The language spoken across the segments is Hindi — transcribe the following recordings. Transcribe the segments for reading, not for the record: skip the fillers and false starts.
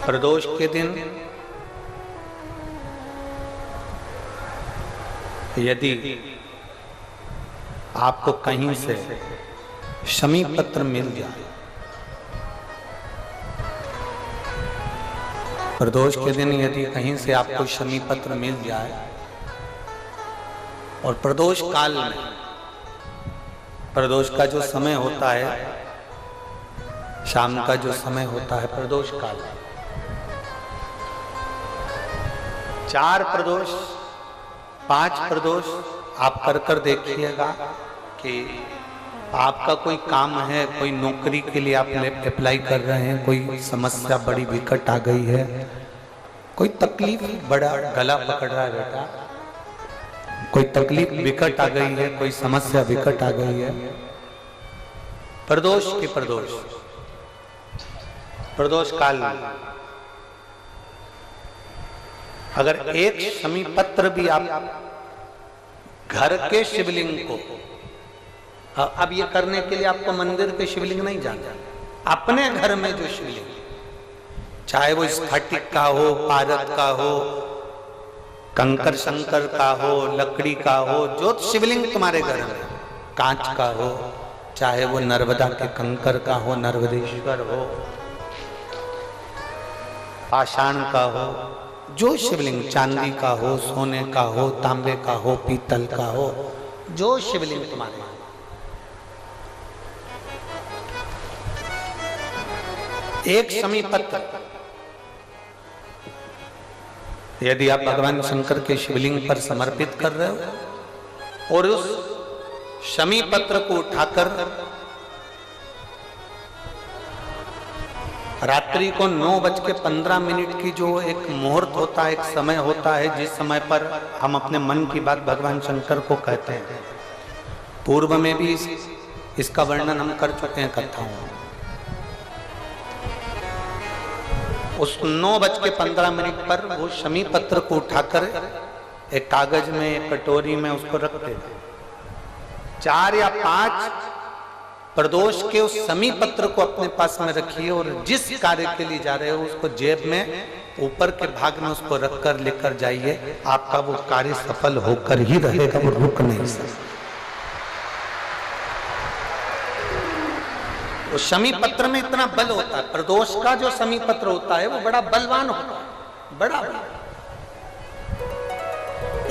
प्रदोष के दिन यदि आपको कहीं से शमी पत्र मिल जाए, प्रदोष के दिन यदि कहीं से आपको शमी पत्र मिल जाए और प्रदोष काल में, प्रदोष का जो समय होता है, शाम का जो समय होता है प्रदोष काल, 4 प्रदोष 5 प्रदोष आप कर देखिएगा कि आपका कोई काम है, कोई नौकरी के लिए आप अप्लाई कर रहे हैं, कोई समस्या बड़ी विकट आ गई है, कोई तकलीफ, बड़ा गला पकड़ रहा है बेटा, कोई तकलीफ विकट आ गई है, कोई समस्या विकट आ गई है, प्रदोष के प्रदोष काल में अगर एक शमी पत्र भी आप घर के शिवलिंग को, अब ये करने के लिए आपको मंदिर के शिवलिंग नहीं जाना, अपने घर में जो शिवलिंग, चाहे वो स्फटिक का हो, पारद का हो, कंकर शंकर का हो, लकड़ी का हो, जो शिवलिंग तुम्हारे घर में, कांच का हो, चाहे वो नर्मदा के कंकर का हो, नर्मदेश्वर हो, पाषाण का हो, जो शिवलिंग, चांदी का हो, सोने का हो, तांबे का हो, पीतल का हो, जो शिवलिंग तुम्हारे, एक शमी पत्र यदि आप भगवान शंकर के शिवलिंग पर समर्पित कर रहे हो और उस शमी पत्र को उठाकर रात्रि को 9:15 की जो एक मुहूर्त होता है, एक समय होता है, जिस समय पर हम अपने मन की बात भगवान शंकर को कहते हैं, पूर्व में भी इसका वर्णन हम कर चुके हैं कथाओं में। उस 9:15 पर वो शमी पत्र को उठाकर एक कागज में, एक कटोरी में उसको रखते थे। 4 या 5 प्रदोष के उस शमी पत्र को अपने पास में रखिए और जिस कार्य के लिए जा रहे हो उसको जेब में ऊपर के भाग में उसको रखकर लेकर जाइए, आपका वो कार्य सफल होकर ही रहेगा, वो रुक नहीं सकता। वो शमी पत्र में इतना बल होता है, प्रदोष का जो शमी पत्र होता है वो बड़ा बलवान होता है, बड़ा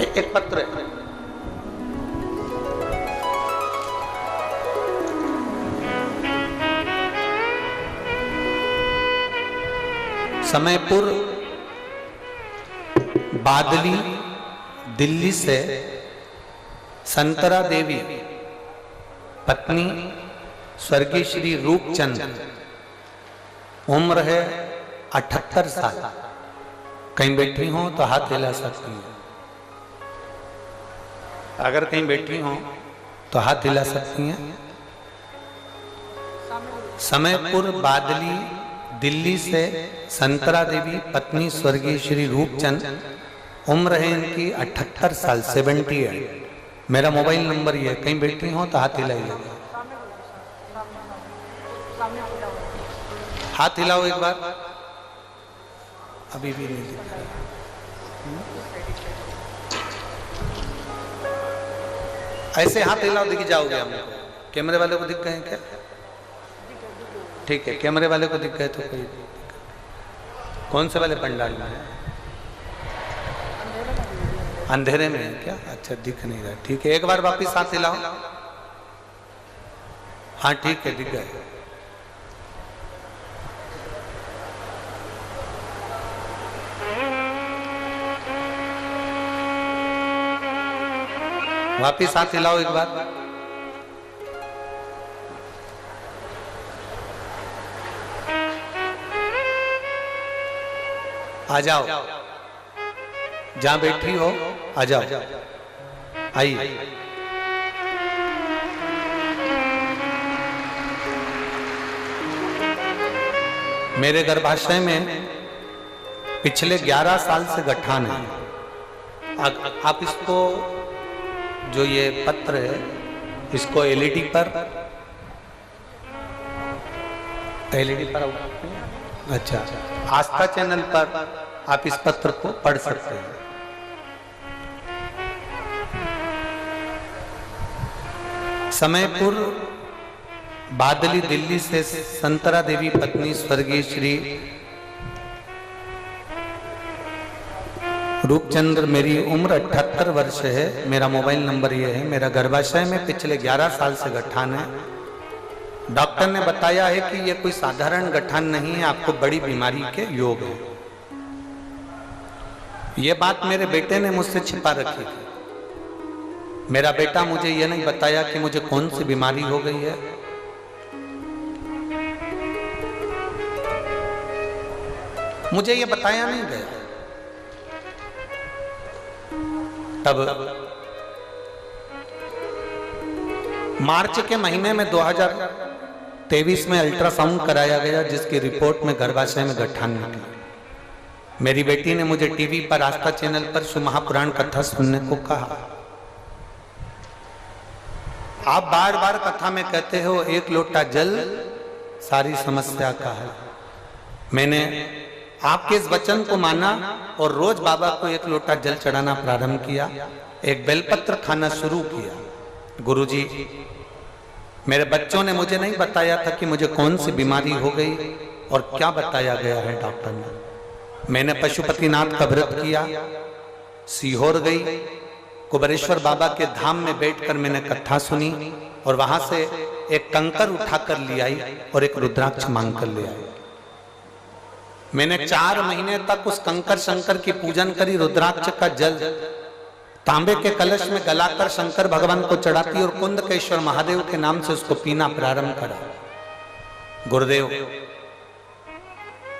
एक पत्र है। समयपुर बादली दिल्ली से संतरा देवी पत्नी स्वर्गीय श्री रूपचंद, उम्र है 78 साल। कहीं बैठी हो तो हाथ हिला सकती हैं, अगर कहीं बैठी हो तो हाथ हिला सकती हैं। समयपुर बादली दिल्ली से संतरा देवी पत्नी स्वर्गीय श्री रूपचंद, उम्र है इनकी 78 साल, 78। मेरा मोबाइल नंबर ये है, कहीं बैठी हो तो हाथ हिलाइए, हाथ हिलाओ एक बार, अभी भी नहीं दिख रहा। ऐसे हाथ हिलाओ, दिख जाओगे हमको। कैमरे वाले को दिख गए क्या? ठीक है, कैमरे वाले को दिख गए तो कोई, कौन से वाले पंडाल में है? अंधेरे में है क्या? अच्छा, दिख नहीं रहा। ठीक है, एक बार वापिस हाथ हिलाओ। हाँ ठीक है, दिख गए। वापिस हाथ हिलाओ एक बार। आ जाओ, जहां बैठी हो आ जाओ, आइए। मेरे गर्भाशय में पिछले 11 साल से गठान है। आप इसको, जो ये पत्र है, इसको एलईडी पर अच्छा, आस्था चैनल पर आप इस पत्र को पढ़ सकते हैं। समयपुर बादली दिल्ली से संतरा देवी पत्नी स्वर्गीय श्री रूपचंद्र, मेरी उम्र 78 वर्ष है, मेरा मोबाइल नंबर ये है, मेरा गर्भाशय में पिछले 11 साल से गठान है। डॉक्टर ने बताया है कि ये कोई साधारण गठान नहीं है, आपको बड़ी बीमारी के योग है। ये बात मेरे बेटे ने मुझसे छिपा रखी थी। मेरा बेटा मुझे ये नहीं बताया कि मुझे कौन सी बीमारी हो गई है। मुझे ये बताया नहीं गया। तब मार्च के महीने में 2023 में अल्ट्रासाउंड कराया गया, जिसकी रिपोर्ट में गर्भाशय में गठान निकला। मेरी बेटी ने मुझे टीवी पर आस्था चैनल पर शिव महापुराण कथा सुनने को कहा। आप बार बार कथा में कहते हो एक लोटा जल सारी समस्या का है। मैंने आपके इस वचन को माना और रोज बाबा को एक लोटा जल चढ़ाना प्रारंभ किया, एक बेलपत्र खाना शुरू किया। गुरुजी, मेरे बच्चों ने मुझे नहीं बताया था कि मुझे कौन सी बीमारी हो गई और क्या बताया गया है डॉक्टर ने। मैंने पशुपतिनाथ का व्रत किया, सीहोर गई, कुबेरेश्वर बाबा के धाम में बैठकर मैंने कथा सुनी और वहां से एक कंकर उठाकर ले आई और एक रुद्राक्ष मांग कर ले आई। मैंने 4 महीने तक उस कंकर शंकर की पूजन करी। रुद्राक्ष का जल तांबे के कलश में गलाकर शंकर भगवान को चढ़ाती और कुंदकेश्वर महादेव के नाम से उसको पीना प्रारंभ करा। गुरुदेव,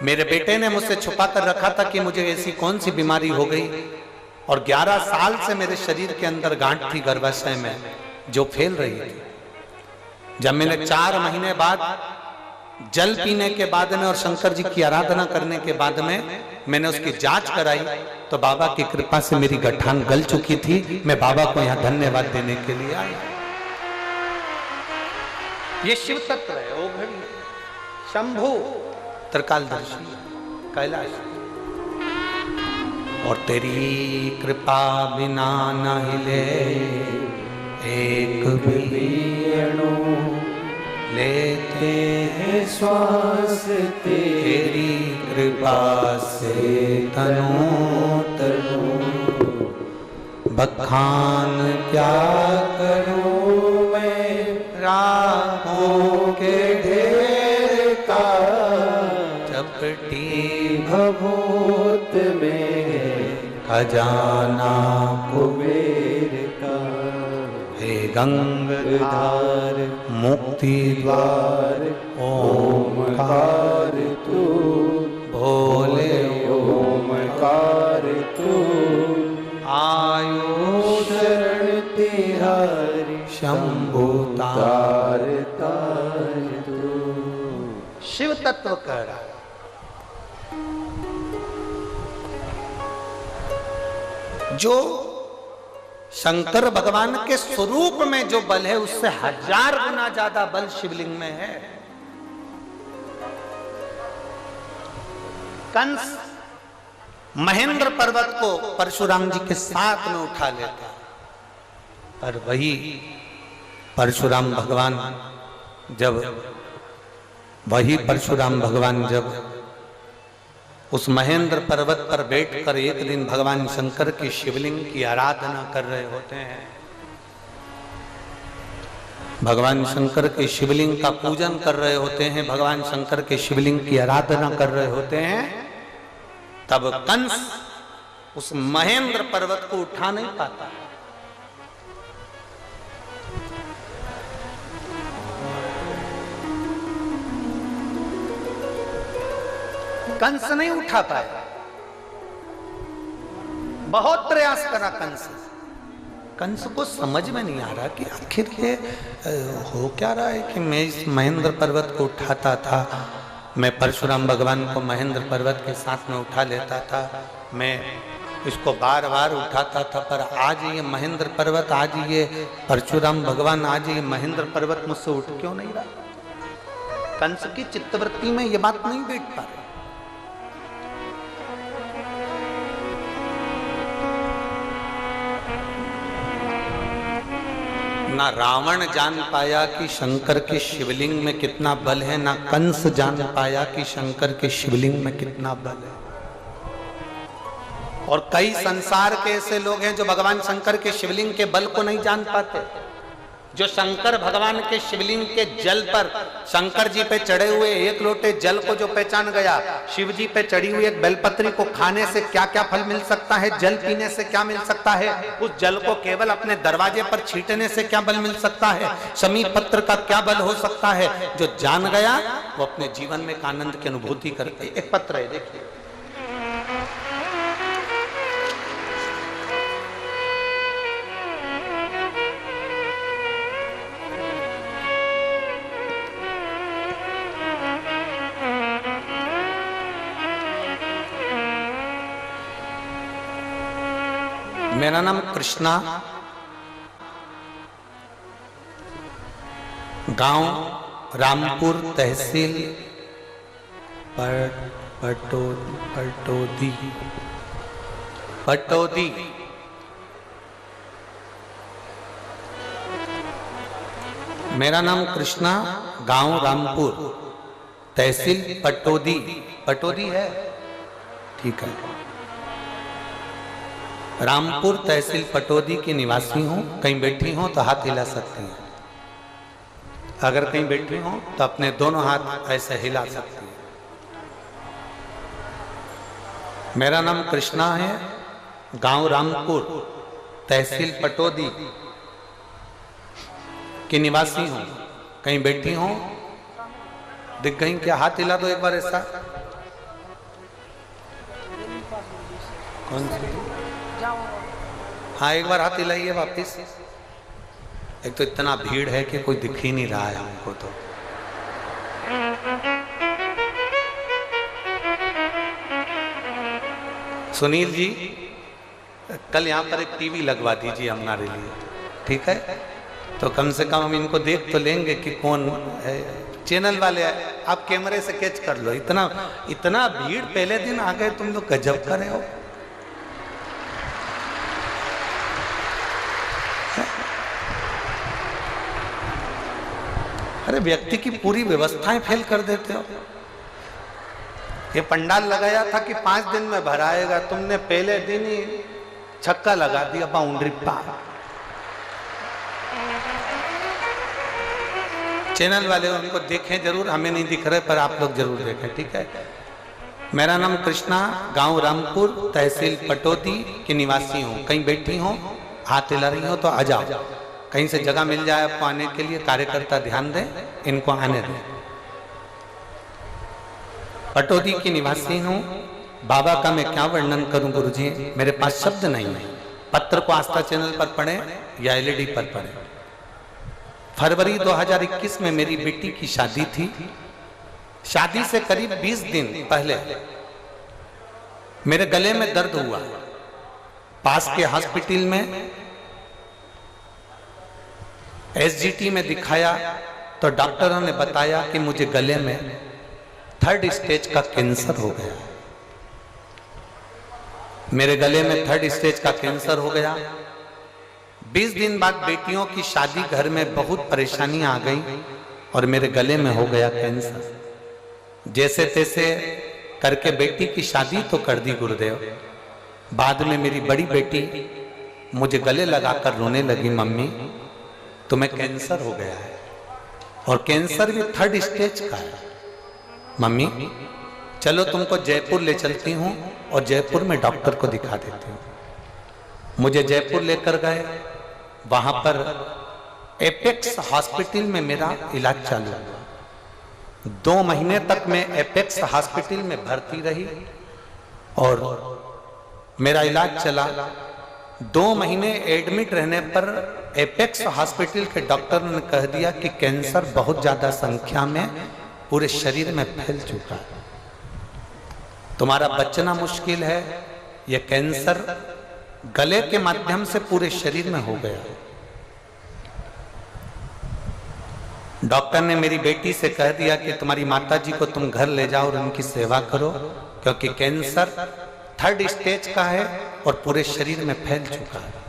मेरे बेटे ने मुझसे छुपा कर रखा था कि मुझे ऐसी कौन सी बीमारी हो गई और 11 साल से मेरे शरीर के अंदर गांठ थी गर्भाशय में जो फैल रही थी। जब मैंने 4 महीने बाद जल पीने के बाद में और शंकर जी की आराधना करने के बाद में मैंने उसकी जांच कराई तो बाबा की कृपा से मेरी गठान गल चुकी थी। मैं बाबा को यहाँ धन्यवाद देने के लिए आया। ये शिव तत्व है, ओ घड़ी शंभु त्रिकालदर्शी कैलाश। और तेरी कृपा बिना न हिले एक भी अणु, लेते हैं श्वास तेरी कृपा से तनु तनु। बखान क्या करूं मैं राहों के ढेर का, चपटी भभूत में खजाना कुबेर का। हे गंगाधार मुक्ति द्वार ओमकार तू, भोले ओमकार तू। आयो शरण तिहारी शंभु तार तार तू। शिव तत्व कह रहा। जो शंकर भगवान के स्वरूप में जो बल है उससे 1000 गुना ज्यादा बल शिवलिंग में है। कंस महेंद्र पर्वत को परशुराम जी के साथ में उठा लेता, पर वही परशुराम भगवान जब उस महेंद्र पर्वत पर बैठकर एक दिन भगवान शंकर की शिवलिंग की आराधना कर रहे होते हैं, भगवान शंकर के शिवलिंग का पूजन कर रहे होते हैं, भगवान शंकर के शिवलिंग की आराधना कर रहे होते हैं, तब कंस उस महेंद्र पर्वत को उठा नहीं पाता। कंस नहीं उठा पाया। बहुत प्रयास करा कंस को समझ में नहीं आ रहा कि आखिर ये हो क्या रहा है कि मैं इस महेंद्र पर्वत को उठाता था, मैं परशुराम भगवान को महेंद्र पर्वत के साथ में उठा लेता था, मैं इसको बार बार उठाता था, पर आज ये महेंद्र पर्वत, आज ये परशुराम भगवान, आज ये महेंद्र पर्वत मुझसे उठ क्यों नहीं रहा। कंस की चित्तवृत्ति में ये बात नहीं बैठ पा रही। ना रावण जान पाया कि शंकर के शिवलिंग में कितना बल है, ना कंस जान पाया कि शंकर के शिवलिंग में कितना बल है। और कई संसार के ऐसे लोग हैं जो भगवान शंकर के शिवलिंग के बल को नहीं जान पाते। जो शंकर भगवान के शिवलिंग के जल पर, शंकर जी पे चढ़े हुए एक लोटे जल को जो पहचान गया, शिव जी पे चढ़ी हुई एक बेलपत्री को खाने से क्या क्या फल मिल सकता है, जल पीने से क्या मिल सकता है, उस जल को केवल अपने दरवाजे पर छींटने से क्या बल मिल सकता है, शमी पत्र का क्या बल हो सकता है, जो जान गया वो अपने जीवन में एक आनंद की अनुभूति करते। एक पत्र है, देखिए, मेरा नाम कृष्णा, गांव रामपुर, तहसील पटौदी। मेरा नाम कृष्णा, गांव रामपुर, तहसील पटौदी है, ठीक है। रामपुर तहसील पटौदी की निवासी हूं। कहीं बैठी हो तो हाथ हिला सकती हैं। अगर कहीं बैठी हो तो अपने दोनों हाथ ऐसे हिला सकती हैं। मेरा नाम कृष्णा है, गांव रामपुर, तहसील पटौदी की निवासी हूं। कहीं बैठी हो, दिख गई क्या? हाथ हिला दो एक बार ऐसा। कौन सी? हाँ, एक बार हाथ हिलाइए वापिस। एक तो इतना भीड़ है कि कोई दिख ही नहीं रहा है हमको। तो सुनील जी, कल यहाँ पर एक टीवी लगवा दीजिए हमारे लिए, ठीक है? तो कम से कम हम इनको देख तो लेंगे कि कौन है। चैनल वाले आप कैमरे से कैच कर लो। इतना भीड़, पहले दिन आ गए तुम लोग, गजब कर रहे हो। अरे व्यक्ति की पूरी व्यवस्थाएं फेल कर देते हो। ये पंडाल लगाया था कि 5 दिन में भराएगा, तुमने पहले दिन ही छक्का लगा दिया, बाउंड्री पार। चैनल वाले उनको देखें जरूर, हमें नहीं दिख रहे पर आप लोग जरूर देखें, ठीक है? मेरा नाम कृष्णा, गांव रामपुर, तहसील पटौदी की निवासी हूँ। कहीं बैठी हो, हाथ हिला रही हो तो आ जाओ। कहीं से जगह मिल जाए आपको आने के लिए, कार्यकर्ता ध्यान दें, इनको आने दें। पटौदी की निवासी हूँ। बाबा का मैं क्या वर्णन करूं गुरुजी, मेरे पास शब्द नहीं है। पत्र को आस्था चैनल पर पढ़ें या एलईडी पर पढ़ें। फरवरी 2021 में मेरी बेटी की शादी थी। शादी से करीब 20 दिन पहले मेरे गले में दर्द हुआ। पास के हॉस्पिटल में एसजीटी में दिखाया तो डॉक्टरों ने बताया कि मुझे गले में 3rd स्टेज का कैंसर हो गया। मेरे गले में 3rd स्टेज का कैंसर हो गया। 20 दिन बाद बेटियों की शादी, घर में बहुत परेशानी आ गई और मेरे गले में हो गया कैंसर। जैसे तैसे करके बेटी की शादी तो कर दी गुरुदेव। बाद में मेरी बड़ी बेटी मुझे गले लगाकर रोने लगी, मम्मी तुम्हें कैंसर हो गया है और कैंसर भी 3rd स्टेज का है। मम्मी चलो तुमको जयपुर ले चलती हूँ और जयपुर में डॉक्टर को दिखा देती हूँ। मुझे जयपुर लेकर गए। वहां पर एपेक्स हॉस्पिटल में मेरा इलाज चालू हुआ। 2 महीने तक मैं एपेक्स हॉस्पिटल में भर्ती रही और मेरा इलाज चला। 2 महीने एडमिट रहने पर एपेक्स हॉस्पिटल के डॉक्टर ने कह दिया कि कैंसर बहुत ज्यादा संख्या में पूरे शरीर में फैल चुका है, तुम्हारा बचना मुश्किल है। यह कैंसर गले के माध्यम से पूरे शरीर में हो गया। डॉक्टर ने मेरी बेटी से कह दिया कि तुम्हारी माताजी को तुम घर ले जाओ और उनकी सेवा करो, क्योंकि कैंसर 3rd स्टेज का है और पूरे शरीर में फैल चुका है।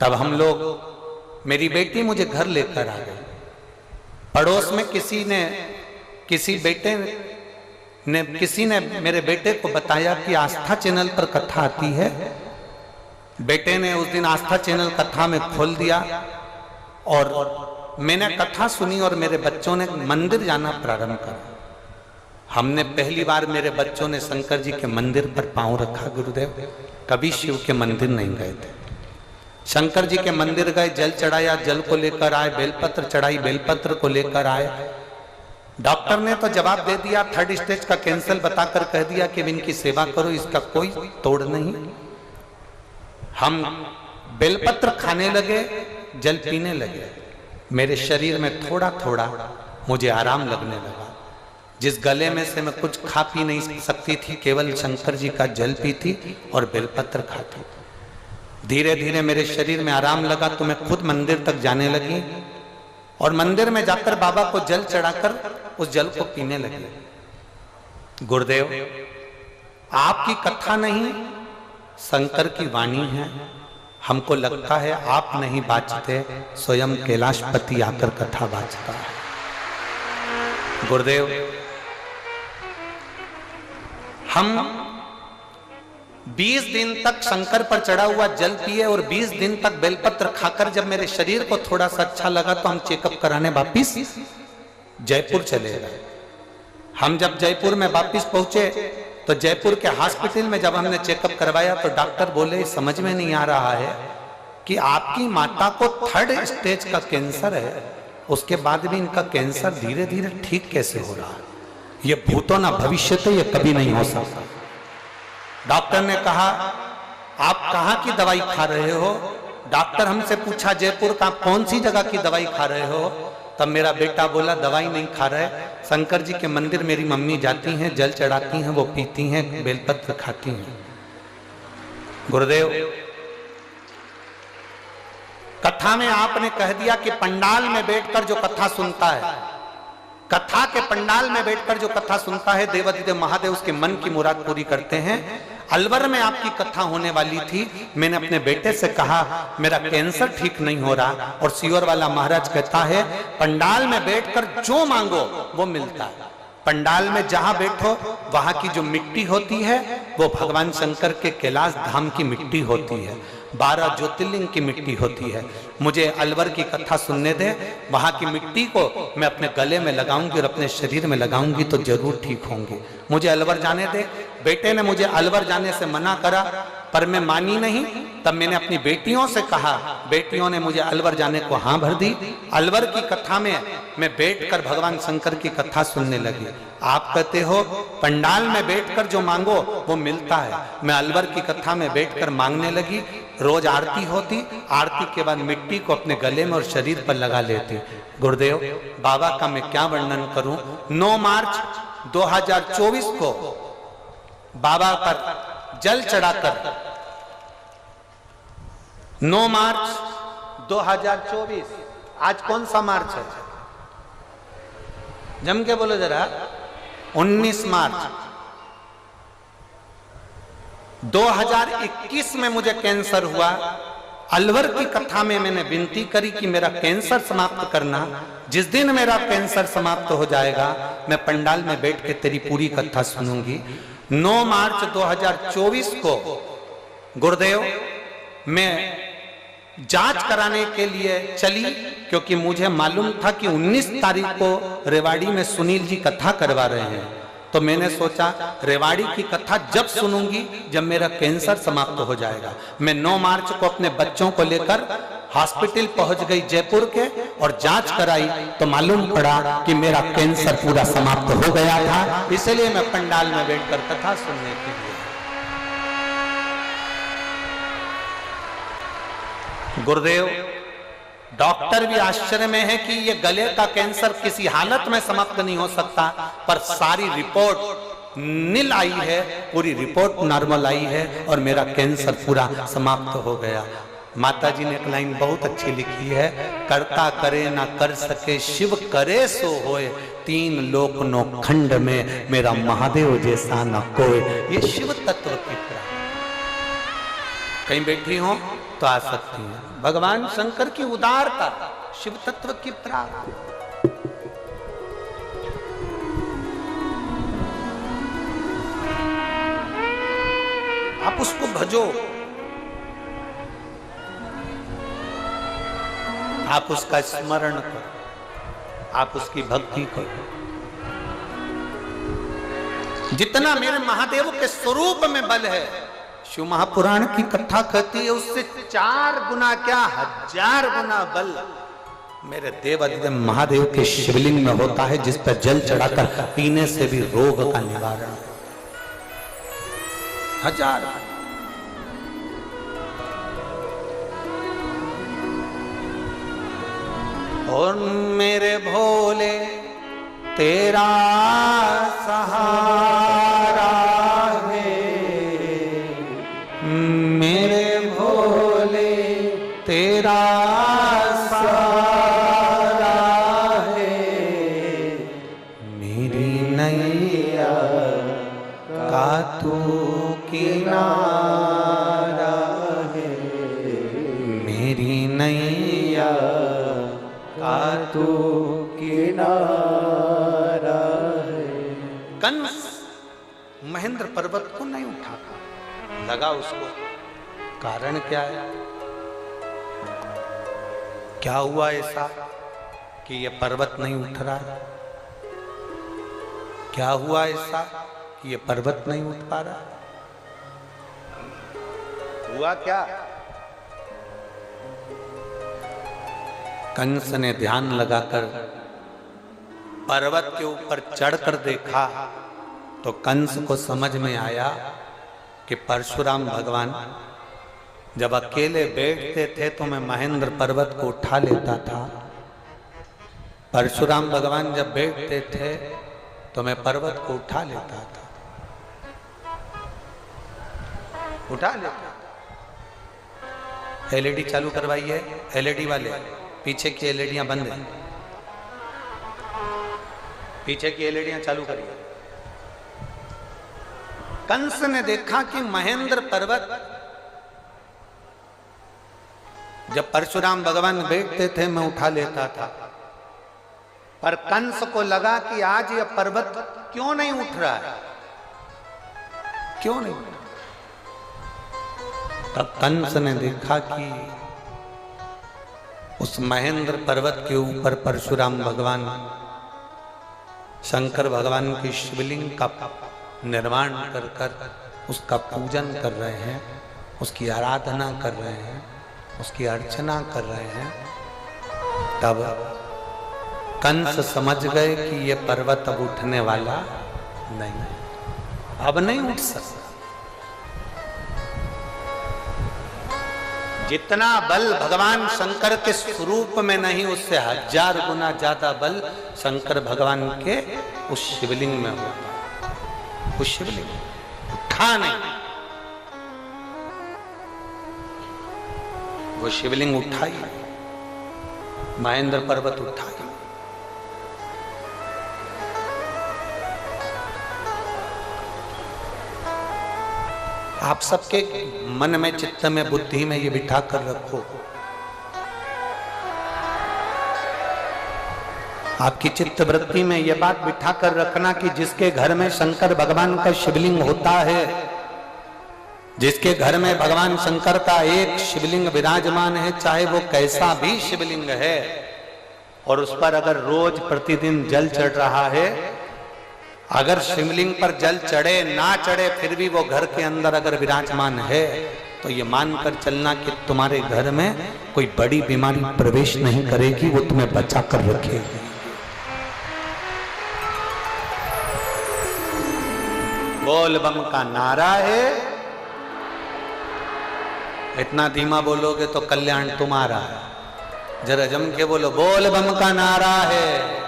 तब हम लोग मेरी बेटी मुझे घर लेकर आ गई। पड़ोस में किसी ने मेरे बेटे को बताया कि आस्था चैनल पर कथा आती है। बेटे ने उस दिन आस्था चैनल कथा में खोल दिया और मैंने कथा सुनी और मेरे बच्चों ने मंदिर जाना प्रारंभ करा। हमने पहली बार मेरे बच्चों ने शंकर जी के मंदिर पर पांव रखा। गुरुदेव कभी शिव के मंदिर नहीं गए थे। शंकर जी के मंदिर गए, जल चढ़ाया, जल को लेकर आए, बेलपत्र चढ़ाई, बेलपत्र को लेकर आए। डॉक्टर ने तो जवाब दे दिया, 3rd स्टेज का कैंसर बताकर कह दिया कि इनकी सेवा करो, इसका कोई तोड़ नहीं। हम बेलपत्र खाने लगे, जल पीने लगे। मेरे शरीर में थोड़ा थोड़ा मुझे आराम लगने लगा। जिस गले में से मैं कुछ खा पी नहीं सकती थी, केवल शंकर जी का जल पीती और बेलपत्र खाती। धीरे धीरे मेरे शरीर में आराम लगा तो मैं खुद मंदिर तक जाने लगी और मंदिर में जाकर बाबा को जल चढ़ाकर उस जल को पीने लगे। गुरुदेव आपकी कथा नहीं, शंकर की वाणी है। हमको लगता है आप नहीं बाचते, स्वयं कैलाशपति आकर कथा बाचता है। गुरुदेव हम 20 दिन तक शंकर पर चढ़ा हुआ जल पिए और 20 दिन तक बेलपत्र खाकर जब मेरे शरीर को थोड़ा सा अच्छा लगा तो हम चेकअप कराने वापिस जयपुर चले गए। हम जब जयपुर में वापिस पहुंचे तो जयपुर के हॉस्पिटल में जब हमने चेकअप करवाया तो डॉक्टर बोले समझ में नहीं आ रहा है कि आपकी माता को 3rd स्टेज का कैंसर है, उसके बाद भी इनका कैंसर धीरे धीरे ठीक कैसे हो रहा है? ये भूतो ना भविष्य, तो ये कभी नहीं हो सकता। डॉक्टर ने कहा आप कहाँ की दवाई खा रहे हो? डॉक्टर हमसे पूछा जयपुर का कौन सी जगह की दवाई खा रहे हो? तब मेरा बेटा बोला दवाई नहीं खा रहे, शंकर जी के मंदिर मेरी मम्मी जाती हैं, जल चढ़ाती हैं, वो पीती हैं, बेलपत्र खाती हैं। गुरुदेव कथा में आपने कह दिया कि पंडाल में बैठकर जो कथा सुनता है, कथा के पंडाल में बैठकर जो कथा सुनता है, देवाधिदेव महादेव उसके मन की मुराद पूरी करते हैं। अलवर में आपकी कथा होने वाली थी, मैंने अपने बेटे से कहा मेरा कैंसर ठीक नहीं हो रहा और सियोर वाला महाराज कहता है पंडाल में बैठकर जो मांगो वो मिलता है। पंडाल में जहां बैठो वहां की जो मिट्टी होती है वो भगवान शंकर के कैलाश धाम की मिट्टी होती है, 12 ज्योतिर्लिंग की मिट्टी होती है। मुझे अलवर की कथा सुनने दे, वहां की मिट्टी को मैं अपने गले में लगाऊंगी और अपने शरीर में लगाऊंगी तो जरूर ठीक होंगी। मुझे अलवर जाने दे। बेटे ने मुझे अलवर जाने से मना करा पर मैं मानी नहीं। तब मैंने अपनी बेटियों से कहा, बेटियों ने मुझे अलवर जाने को हाँ भर दी। अलवर की कथा में मैं बैठकर भगवान शंकर की कथा सुनने लगी। आप कहते हो पंडाल में बैठकर जो मांगो वो मिलता है। मैं अलवर की कथा में बैठकर मांगने लगी। रोज आरती होती, आरती के बाद मिट्टी को अपने गले में और शरीर पर लगा लेती। गुरुदेव बाबा का मैं क्या वर्णन करूं। 9 मार्च 2024 को बाबा पर जल चढ़ाकर, 9 मार्च 2024, आज कौन सा मार्च है? जम के बोलो जरा। 19 मार्च 2021 में मुझे कैंसर हुआ। अलवर की कथा में मैंने विनती करी कि मेरा कैंसर समाप्त करना। जिस दिन मेरा कैंसर समाप्त हो जाएगा मैं पंडाल में बैठ के तेरी पूरी कथा सुनूंगी। 9 मार्च 2024 को गुरुदेव मैं जांच कराने के लिए चली, क्योंकि मुझे मालूम था कि 19 तारीख को रेवाड़ी में सुनील जी कथा करवा रहे हैं। तो मैंने सोचा रेवाड़ी की कथा जब सुनूंगी जब मेरा कैंसर समाप्त हो जाएगा। मैं 9 मार्च को अपने बच्चों को लेकर हॉस्पिटल पहुंच गई जयपुर के और जांच कराई तो मालूम पड़ा कि मेरा कैंसर पूरा समाप्त हो गया था। इसलिए मैं पंडाल में बैठकर कथा सुनने के लिए। गुरुदेव डॉक्टर भी आश्चर्य में है कि ये गले का कैंसर किसी हालत में समाप्त नहीं हो सकता, पर सारी रिपोर्ट नील आई है, पूरी रिपोर्ट नॉर्मल आई है और मेरा कैंसर पूरा समाप्त हो गया। माता जी ने एक लाइन बहुत अच्छी लिखी है, करता करे ना कर सके शिव करे सो होए, 3 लोक 9 खंड में मेरा महादेव जैसा न कोई। ये शिव तत्व की प्राप्ति। कहीं बैठी हो तो आ सकती हैं। भगवान शंकर की उदारता, शिव तत्व की प्राप्ति। आप उसको भजो, आप उसका स्मरण करो, आप उसकी भक्ति करो। जितना मेरे महादेव के स्वरूप में बल है, शिव महापुराण की कथा कहती है, उससे 4 गुना क्या 1000 गुना बल मेरे देवाधिदेव महादेव के शिवलिंग में होता है, जिस पर जल चढ़ाकर पीने से भी रोग का निवारण 1000। और मेरे भोले तेरा सहारा है, मेरे भोले तेरा सहारा है, मेरी नैया का तू किनारा है, मेरी नैया का तू किनारा है। कंस महेंद्र पर्वत को नहीं उठाता, लगा उसको। कारण क्या है? क्या हुआ ऐसा कि ये पर्वत नहीं उठ रहा है? क्या हुआ ऐसा कि ये पर्वत नहीं उठ पा रहा? हुआ क्या? कंस ने ध्यान लगाकर पर्वत के ऊपर चढ़कर देखा तो कंस को समझ में आया कि परशुराम भगवान जब अकेले बैठते थे तो मैं महेंद्र पर्वत को उठा लेता था, परशुराम भगवान जब बैठते थे तो मैं पर्वत को उठा लेता था, उठा लेता। एलईडी चालू करवाइए, एलईडी वाले, पीछे की एलईडियां बंद हैं, पीछे की एलईडियां चालू करिए। कंस ने देखा कि महेंद्र पर्वत जब परशुराम भगवान बैठते थे मैं उठा लेता था, पर कंस को लगा कि आज यह पर्वत क्यों नहीं उठ रहा है, क्यों नहीं? तब कंस ने देखा कि उस महेंद्र पर्वत के ऊपर परशुराम भगवान शंकर भगवान की शिवलिंग का निर्माण कर कर उसका पूजन कर रहे हैं, उसकी आराधना कर रहे हैं, उसकी अर्चना कर रहे हैं। तब कंस समझ गए कि ये पर्वत अब उठने वाला नहीं, अब नहीं उठ सकता। जितना बल भगवान शंकर के स्वरूप में नहीं, उससे 1000 गुना ज्यादा बल शंकर भगवान के उस शिवलिंग में होता है। उस शिवलिंग उठा नहीं, वो शिवलिंग उठाई, महेंद्र पर्वत उठाई। आप सबके मन में, चित्त में, बुद्धि में ये बिठा कर रखो, आपकी चित्त वृत्ति में ये बात बिठा कर रखना कि जिसके घर में शंकर भगवान का शिवलिंग होता है, जिसके घर में भगवान शंकर का एक शिवलिंग विराजमान है, चाहे वो कैसा भी शिवलिंग है, और उस पर अगर रोज प्रतिदिन जल चढ़ रहा है, अगर शिवलिंग पर जल चढ़े ना चढ़े फिर भी वो घर के अंदर अगर विराजमान है, तो ये मानकर चलना कि तुम्हारे घर में कोई बड़ी बीमारी प्रवेश नहीं करेगी, वो तुम्हें बचा कर रखेगी। बोल बम का नारा है, इतना धीमा बोलोगे तो कल्याण तुम्हारा है। जरा जम के बोलो, बोल बम का नारा है,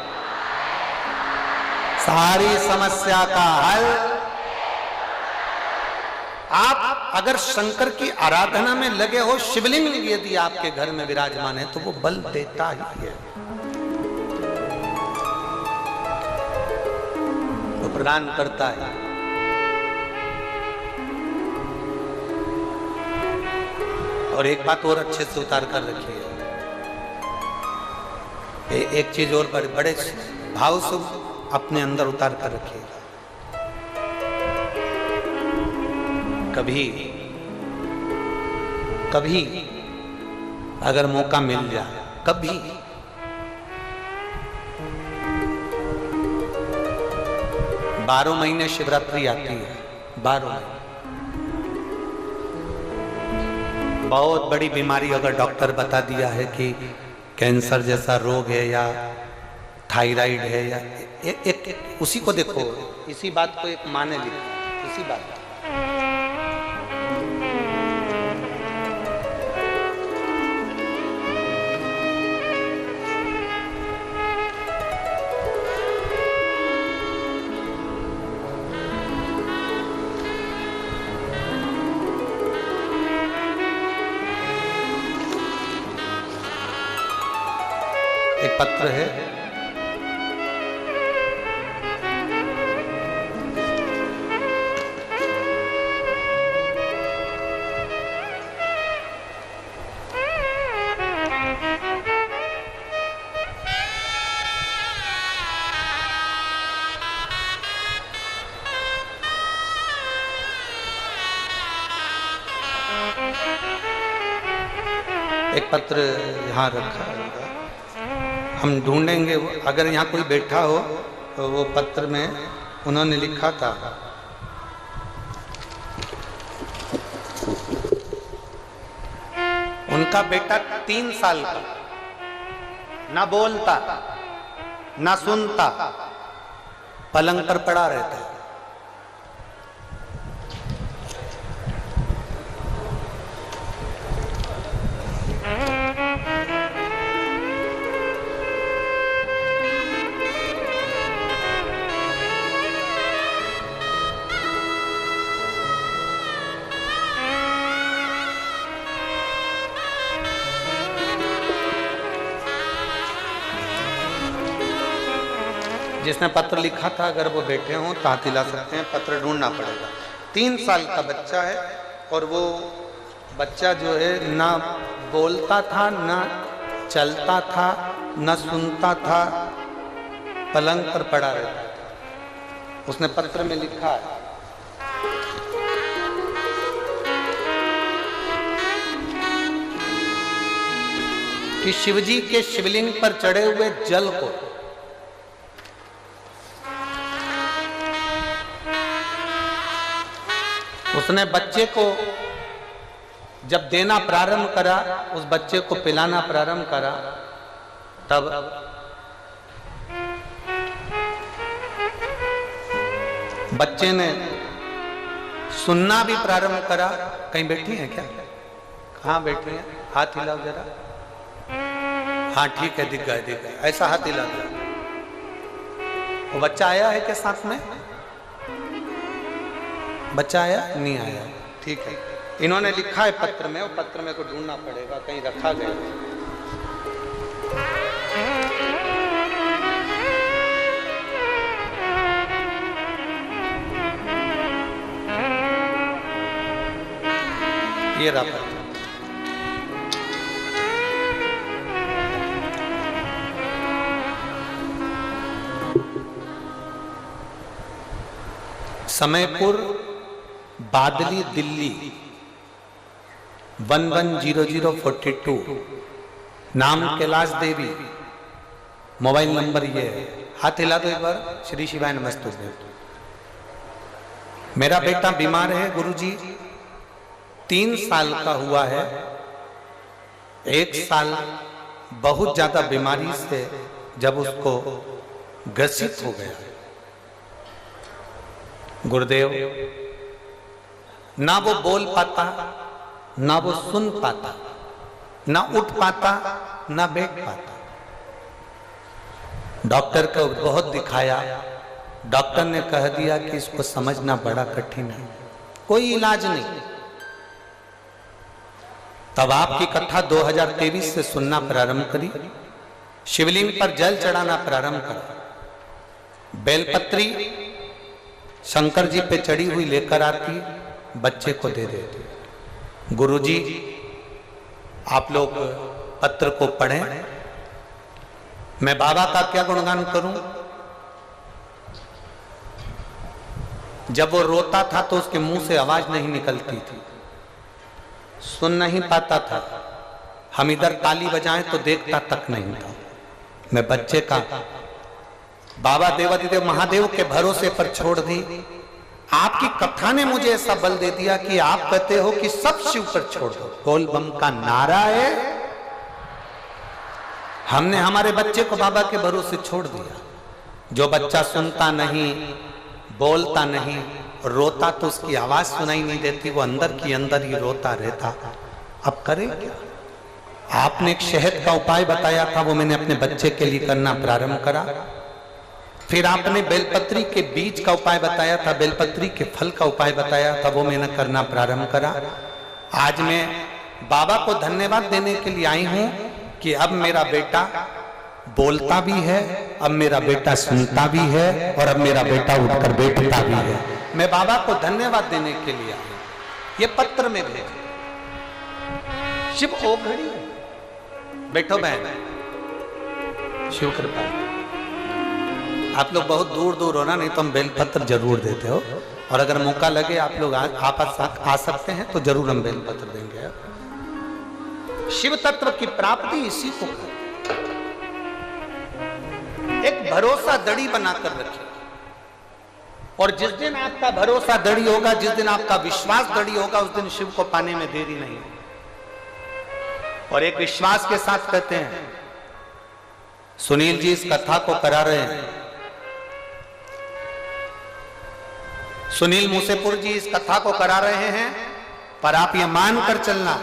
सारी समस्या का हल। आप अगर शंकर की आराधना में लगे हो, शिवलिंग यदि आपके घर में विराजमान है तो वो बल देता ही है, वो प्रदान करता है। और एक बात और अच्छे से उतार कर रखिए, एक चीज और बड़े भाव से अपने अंदर उतार कर रखिएगा। कभी कभी अगर मौका मिल जाए, कभी 12 महीने शिवरात्रि आती है, 12 महीने। बहुत बड़ी बीमारी अगर डॉक्टर बता दिया है कि कैंसर जैसा रोग है या थायराइड है या एक उसी को देखो, इसी बात को एक माने लिखो, इसी बात को। एक पत्र है, एक पत्र यहाँ रखा है, हम ढूंढेंगे। अगर यहाँ कोई बैठा हो तो वो पत्र में उन्होंने लिखा था, उनका बेटा 3 साल का, ना बोलता ना सुनता, पलंग पर पड़ा रहता। जिसने पत्र लिखा था अगर वो बैठे हों तो हाथ हिला सकते हैं, पत्र ढूंढना पड़ेगा। 3 साल का बच्चा है और वो बच्चा जो है ना बोलता था, ना चलता था, ना सुनता था, पलंग पर पड़ा रहता था। उसने पत्र में लिखा है कि शिवजी के शिवलिंग पर चढ़े हुए जल को उसने बच्चे को जब देना प्रारंभ करा, उस बच्चे को पिलाना प्रारंभ करा, तब बच्चे ने सुनना भी प्रारंभ करा। कहीं बैठी हैं क्या? कहाँ बैठी हैं? हाथ हिलाओ जरा। हाँ ठीक है, दिख गया, ऐसा हाथ हिला दिया। वो बच्चा आया है क्या साथ में? बच्चा आया? नहीं आया। ठीक है, इन्होंने लिखा है पत्र में, वो पत्र में को ढूंढना पड़ेगा, कहीं रखा गया। ये रहा पत्र। समयपुर, बादली, दिल्ली 110042, नाम कैलाश देवी, मोबाइल नंबर ये है। हाथ हिला दो एक बार। श्री शिवाय नमस्तुभ्यं। मेरा बेटा बीमार है गुरुजी, 3 साल का हुआ है। 1 साल बहुत ज्यादा बीमारी से जब उसको ग्रसित हो गया गुरुदेव, ना वो बोल पाता, ना वो सुन पाता, ना उठ पाता, ना बैठ पाता। डॉक्टर को बहुत दिखाया, डॉक्टर ने कह दिया कि इसको समझना बड़ा कठिन है, कोई इलाज नहीं। तब आपकी कथा 2023 से सुनना प्रारंभ करी, शिवलिंग पर जल चढ़ाना प्रारंभ करा, बेलपत्री शंकर जी पे चढ़ी हुई लेकर आती, बच्चे को दे देती। गुरुजी आप लोग पत्र को पढ़ें। मैं बाबा का क्या गुणगान करूं। जब वो रोता था तो उसके मुंह से आवाज नहीं निकलती थी, सुन नहीं पाता था। हम इधर ताली बजाएं तो देखता तक नहीं था। मैं बच्चे का बाबा देवादिदेव महादेव के भरोसे पर छोड़ दी। आपकी कथा ने मुझे ऐसा बल दे दिया कि आप कहते हो कि सब शिव पर छोड़ दो। बोल बम का नारा है। हमने हमारे बच्चे को बाबा के भरोसे छोड़ दिया। जो बच्चा सुनता नहीं, बोलता नहीं, रोता तो उसकी आवाज सुनाई नहीं देती, वो अंदर की अंदर ही रोता रहता। अब करे क्या। आपने एक शहद का उपाय बताया था, वो मैंने अपने बच्चे के लिए करना प्रारंभ करा। फिर आपने बेलपत्री के बीज का उपाय बताया था, बेलपत्री के फल का उपाय बताया था, वो मैंने करना प्रारंभ करा। आज मैं बाबा को धन्यवाद देने के लिए आई हूं कि अब मेरा बेटा बोलता भी है, अब मेरा बेटा सुनता भी है, और अब मेरा बेटा उठकर बैठता भी है। मैं बाबा को धन्यवाद देने के लिए आई। ये पत्र में भेजे। शिव ओघड़ी बैठो बहन, शिव कृपा। आप लोग बहुत दूर दूर हो ना, नहीं तो हम बेलपत्र जरूर देते हो, और अगर मौका लगे आप लोग आपस आ सकते हैं तो जरूर हम बेलपत्र देंगे। शिव तत्व की प्राप्ति इसी को एक भरोसा दड़ी बनाकर रखिए। और जिस दिन आपका भरोसा दड़ी होगा, जिस दिन आपका विश्वास दड़ी होगा, उस दिन शिव को पाने में देरी नहीं। और एक विश्वास के साथ कहते हैं, सुनील जी इस कथा को करा रहे हैं, सुनील मूसेपुर जी इस कथा को करा रहे हैं, पर आप ये मानकर चलना,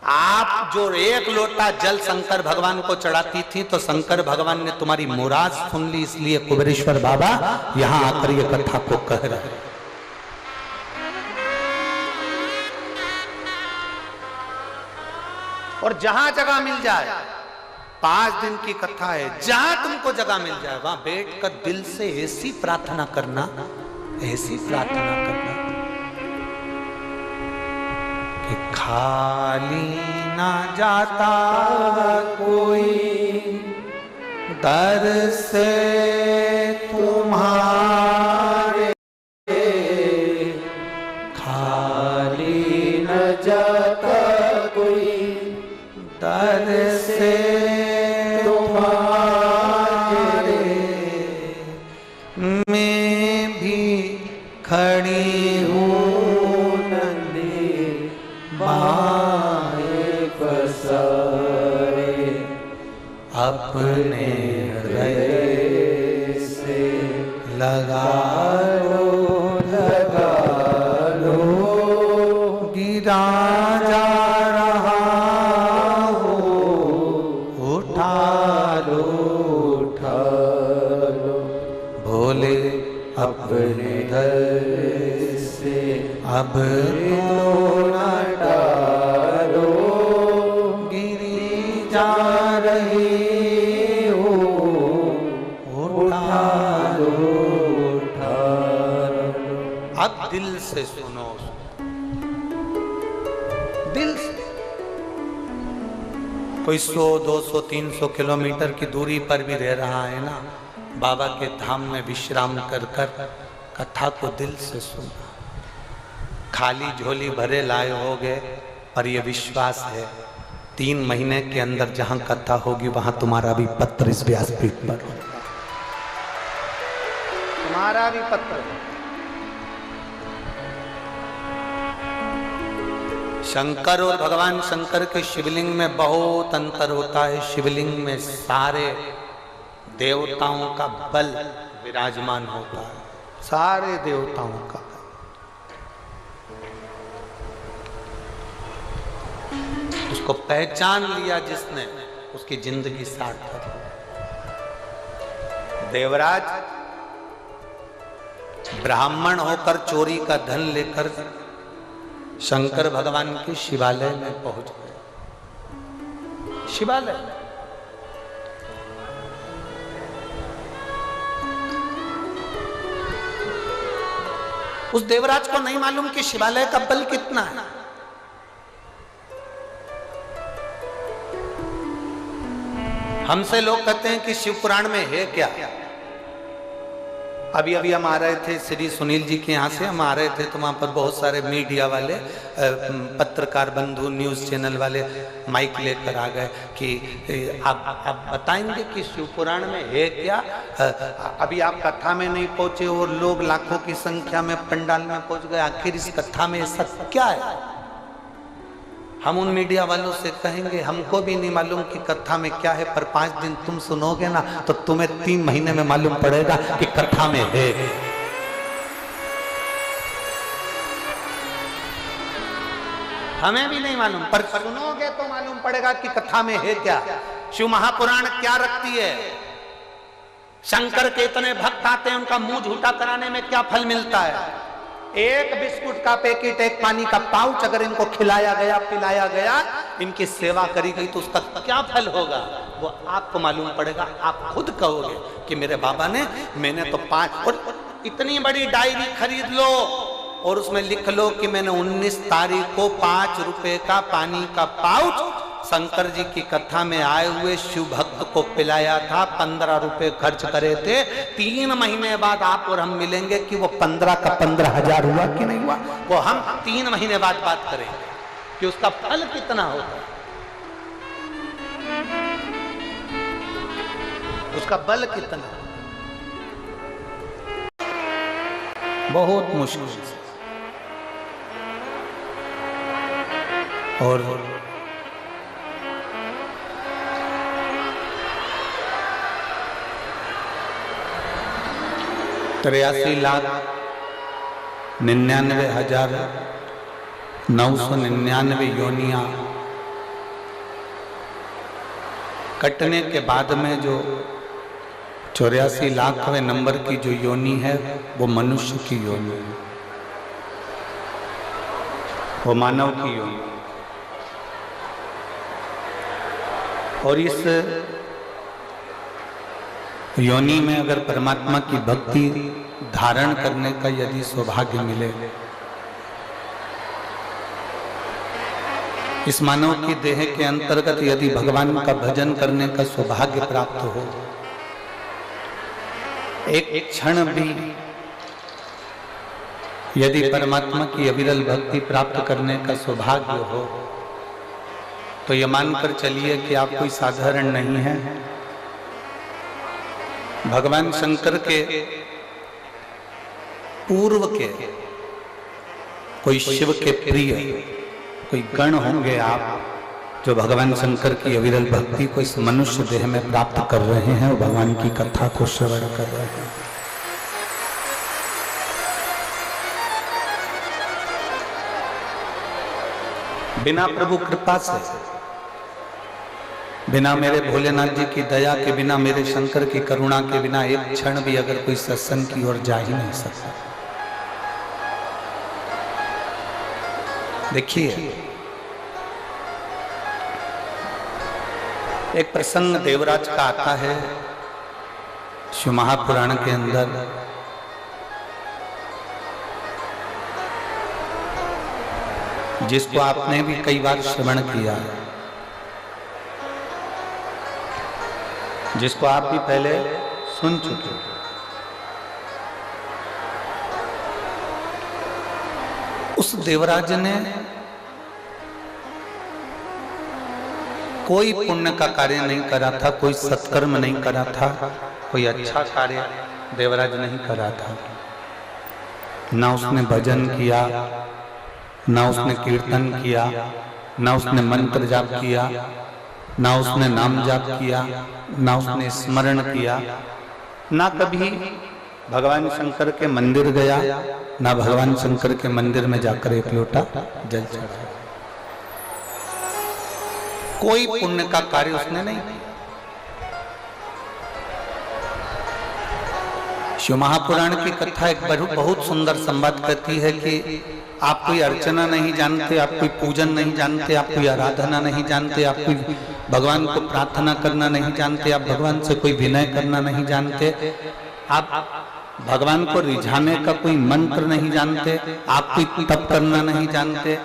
आप जो एक लोटा जल शंकर भगवान को चढ़ाती थी तो शंकर भगवान ने तुम्हारी मुराद सुन ली, इसलिए कुबेरेश्वर बाबा यहां आकर ये कथा को कह रहे हैं। और जहां जगह मिल जाए, 5 दिन की कथा है, जहां तुमको जगह मिल जाए वहां बैठकर दिल से ऐसी प्रार्थना करना, ऐसी प्रार्थना करना कि खाली ना जाता कोई दर से तुम्हारे, खाली न जाता कोई दर से तुम्हारे, मैं भी खड़ी हूँ नंदी माए पसारे, अपने हृदय से लगा लो, गिरा जा रहा हो, उठा लो, भोले अपने हृदय से अब तो न डालो, गिरी जा रही हो, उठा लो। अब दिल से सुनो, दिल से। कोई 100, 200, 300 किलोमीटर की दूरी पर भी रह रहा है ना, बाबा के धाम में विश्राम कर कर कथा को दिल से सुना। खाली झोली भरे लाए होगे, पर यह विश्वास है 3 महीने के अंदर जहां कथा होगी वहां तुम्हारा भी पत्र इस व्यासपीठ पर होगा, तुम्हारा भी पत्र। शंकर और भगवान शंकर के शिवलिंग में बहुत अंतर होता है। शिवलिंग में सारे देवताओं का बल विराजमान होता है, सारे देवताओं का। उसको पहचान लिया जिसने, उसकी जिंदगी सार्थक। देवराज ब्राह्मण होकर चोरी का धन लेकर शंकर भगवान के शिवालय में पहुंच गए। शिवालय उस देवराज को नहीं मालूम कि शिवालय का बल कितना है। हमसे लोग कहते हैं कि शिव पुराण में है क्या। अभी अभी हम आ रहे थे श्री सुनील जी के यहाँ से, हम आ रहे थे तो वहाँ पर बहुत सारे मीडिया वाले, पत्रकार बंधु, न्यूज़ चैनल वाले माइक लेकर आ गए कि आप बताएंगे कि शिव पुराण में है क्या। अभी आप कथा में नहीं पहुँचे और लोग लाखों की संख्या में पंडाल में पहुँच गए, आखिर इस कथा में ऐसा क्या है। हम उन मीडिया वालों से कहेंगे हमको भी नहीं मालूम कि कथा में क्या है, पर 5 दिन तुम सुनोगे ना तो तुम्हें 3 महीने में मालूम पड़ेगा कि कथा में है। हमें भी नहीं मालूम, पर सुनोगे तो मालूम पड़ेगा कि कथा में है क्या। शिव महापुराण क्या रखती है। शंकर के इतने भक्त आते हैं, उनका मुंह झूठा कराने में क्या फल मिलता है। एक बिस्कुट का पैकेट, एक पानी का पाउच अगर इनको खिलाया गया, पिलाया गया, इनकी सेवा करी गई तो उसका क्या फल होगा वो आपको मालूम पड़ेगा। आप खुद कहोगे कि मेरे बाबा ने, मैंने तो 5 और इतनी बड़ी डायरी खरीद लो और उसमें लिख लो कि मैंने 19 तारीख को 5 रुपए का पानी का पाउच शंकर जी की कथा में आए हुए शिव भक्त को पिलाया था, 15 रुपए खर्च करे थे। 3 महीने बाद आप और हम मिलेंगे कि वो 15 का 15,000 हुआ कि नहीं हुआ, वो हम 3 महीने बाद बात करेंगे कि उसका फल कितना होगा, उसका बल कितना। बहुत मुश्किल से। और 83,99,999 योनियां कटने के बाद में जो 84 लाखवें नंबर की जो योनि है वो मनुष्य की योनि है, वो मानव की योनि। और इस योनि में अगर परमात्मा की भक्ति धारण करने का यदि सौभाग्य मिले, इस मानव की देह के अंतर्गत यदि भगवान का भजन करने का सौभाग्य प्राप्त हो, एक क्षण भी यदि परमात्मा की अविरल भक्ति प्राप्त करने का सौभाग्य हो, तो ये मानकर चलिए कि आप कोई साधारण नहीं है। भगवान शंकर के पूर्व के कोई शिव के प्रिय कोई गण होंगे आप, जो भगवान शंकर की अविरल भक्ति को इस मनुष्य देह में प्राप्त कर रहे हैं और भगवान की कथा को श्रवण कर रहे हैं। बिना प्रभु कृपा से, बिना मेरे भोलेनाथ जी की दया के, बिना मेरे शंकर की करुणा के बिना एक क्षण भी अगर कोई सत्संग की ओर जा ही नहीं सकता। देखिए, एक प्रसंग देवराज का आता है शिव महापुराण के अंदर। जिसको आपने भी कई बार श्रवण किया, जिसको आप भी पहले सुन चुके। उस देवराज ने कोई पुण्य का कार्य नहीं करा था, कोई सत्कर्म नहीं करा था, कोई अच्छा कार्य देवराज नहीं करा था। ना उसने भजन किया, ना उसने कीर्तन किया, ना उसने मंत्र जाप किया, ना उसने नाम जाप किया, ना उसने स्मरण किया, ना कभी भगवान शंकर के मंदिर गया, ना भगवान शंकर के मंदिर में जाकर एक लोटा जल चढ़ाया। कोई पुण्य का कार्य उसने नहीं किया। शिव महापुराण की कथा एक बहुत सुंदर संवाद करती है कि आप कोई अर्चना नहीं जानते, आप कोई पूजन नहीं जानते, आप कोई आराधना नहीं जानते, आप कोई भगवान को प्रार्थना करना नहीं जानते, आप भगवान से कोई विनय करना नहीं जानते, आप भगवान को रिझाने का कोई मंत्र नहीं जानते, आप कोई तप करना नहीं जानते,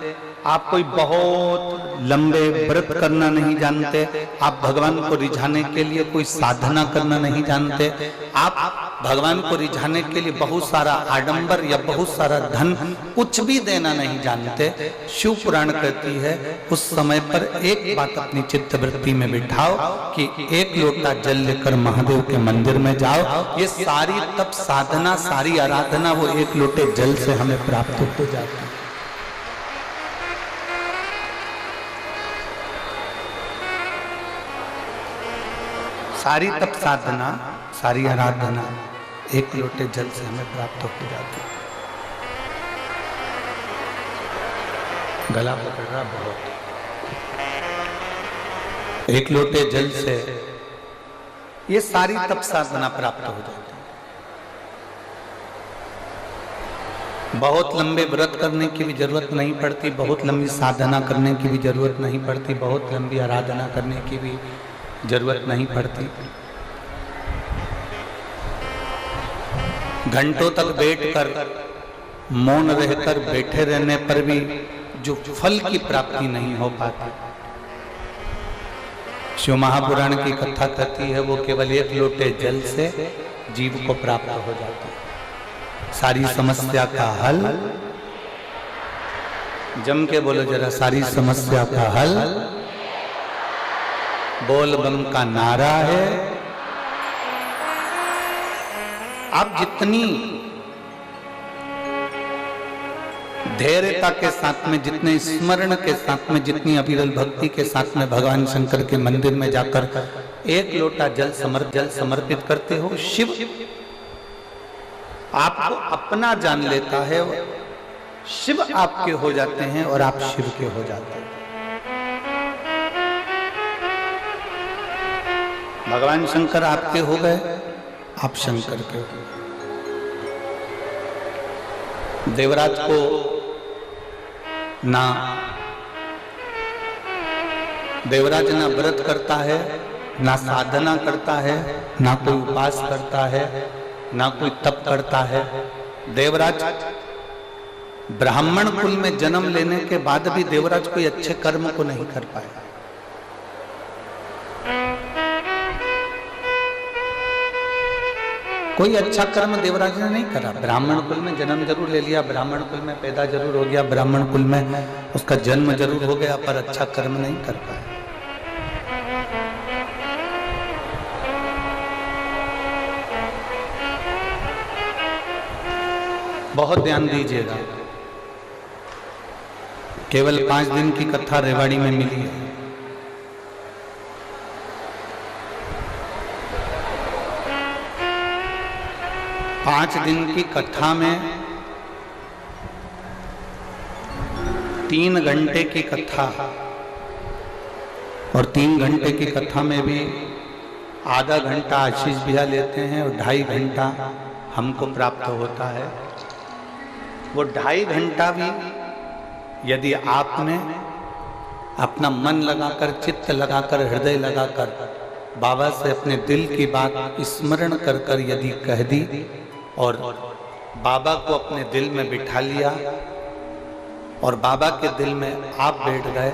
आप कोई बहुत लंबे व्रत करना नहीं जानते, आप भगवान को रिझाने के लिए कोई साधना करना नहीं जानते, आप भगवान को रिझाने के लिए बहुत सारा आडंबर या बहुत सारा धन कुछ भी देना नहीं जानते, शिव पुराण कहती है उस समय पर एक बात अपनी चित्त वृत्ति में बिठाओ कि एक लोटा जल लेकर महादेव के मंदिर में जाओ। ये सारी तप साधना, सारी आराधना वो एक लोटे जल से हमें प्राप्त हो जाती है। सारी तप साधना, सारी आराधना एक लोटे जल से हमें प्राप्त हो जाती है। गला पकड़ रहा बहुत। एक लोटे जल से ये सारी तप साधना प्राप्त हो जाती है। बहुत लंबे व्रत करने की भी जरूरत नहीं पड़ती, बहुत लंबी साधना करने की भी जरूरत नहीं पड़ती, बहुत लंबी आराधना करने की भी जरूरत नहीं पड़ती। घंटों तक बैठकर मौन रहकर बैठे रहने पर भी जो फल की प्राप्ति नहीं हो पाती, शिव महापुराण की कथा कहती है वो केवल एक लोटे जल से जीव को प्राप्त हो जाती है। सारी समस्या का हल, जम के बोलो जरा, सारी समस्या का हल बोल बम का नारा है। आप जितनी धैर्यता के साथ में, जितने स्मरण के साथ में, जितनी अविरल भक्ति के साथ में भगवान शंकर के मंदिर में जाकर एक लोटा जल समर्पित करते हो, शिव आपको अपना जान लेता है, शिव आपके हो जाते हैं और आप शिव के हो जाते हैं। भगवान शंकर आपके हो गए, आप शंकर के हो। देवराज को ना देवराज ना व्रत करता है, ना साधना करता है, ना कोई उपास करता है, ना कोई तप करता है। देवराज ब्राह्मण कुल में जन्म लेने के बाद भी देवराज कोई अच्छे कर्म को नहीं कर पाया। कोई अच्छा कर्म देवराज ने नहीं करा। ब्राह्मण कुल में जन्म जरूर ले लिया, ब्राह्मण कुल में पैदा जरूर हो गया, ब्राह्मण कुल में उसका जन्म जरूर हो गया, पर अच्छा कर्म नहीं कर पाया। बहुत ध्यान दीजिएगा, केवल 5 दिन की कथा रेवाड़ी में मिली है। पांच दिन की कथा में 3 घंटे की कथा, और 3 घंटे की कथा में भी आधा घंटा आशीष भैया लेते हैं और 2.5 घंटा हमको प्राप्त होता है। वो 2.5 घंटा भी यदि आपने अपना मन लगाकर, चित्त लगाकर, हृदय लगाकर बाबा से अपने दिल की बात स्मरण कर कर यदि कह दी और बाबा को अपने दिल में बिठा लिया और बाबा के दिल में आप बैठ गए,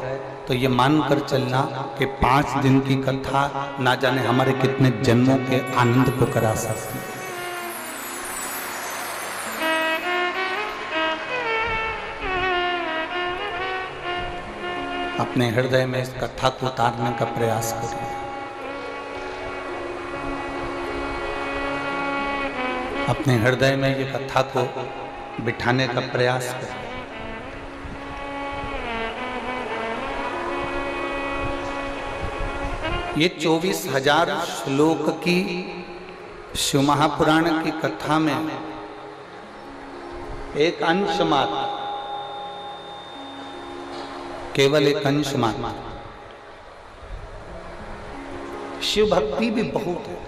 तो ये मानकर चलना कि 5 दिन की कथा ना जाने हमारे कितने जन्मों के आनंद को करा सकती है। अपने हृदय में इस कथा को उतारने का प्रयास करिए। अपने हृदय में ये कथा को बिठाने का प्रयास करें। ये 24,000 श्लोक की शिव महापुराण की कथा में एक अंश मात्र, केवल एक अंश मात्र। शिव भक्ति भी बहुत है।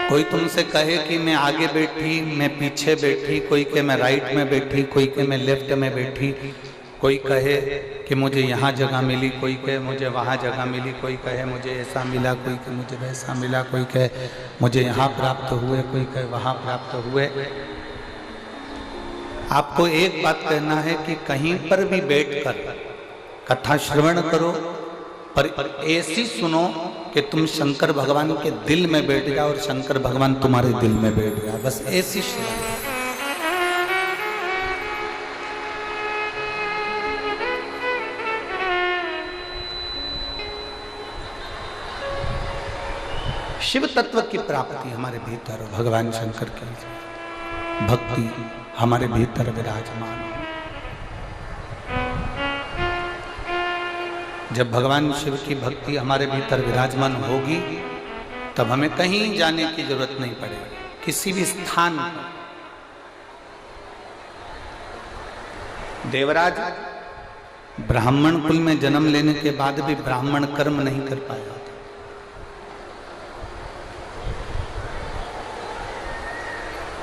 कोई तुमसे कहे कि मैं आगे बैठी, मैं पीछे बैठी, कोई के मैं राइट में बैठी, कोई के मैं लेफ्ट में बैठी, कोई कहे कि मुझे यहाँ जगह मिली, कोई कहे मुझे वहाँ जगह मिली, कोई कहे मुझे ऐसा मिला, कोई कहे मुझे वैसा मिला, कोई कहे मुझे यहाँ प्राप्त हुए, कोई कहे वहाँ प्राप्त हुए। आपको एक बात कहना है कि कहीं पर भी बैठकर कथा श्रवण करो, पर ऐसी सुनो कि तुम शंकर भगवान के दिल में बैठ जाओ और शंकर भगवान तुम्हारे दिल में बैठ जाओ, बस ऐसी श्रवण। शिव तत्व की प्राप्ति हमारे भीतर हो, भगवान शंकर की भक्ति हमारे भीतर विराजमान हो। जब भगवान शिव की भक्ति हमारे भीतर विराजमान होगी तब हमें कहीं जाने की जरूरत नहीं पड़ेगी, किसी भी स्थान पर। देवराज ब्राह्मण कुल में जन्म लेने के बाद भी ब्राह्मण कर्म नहीं कर पाया।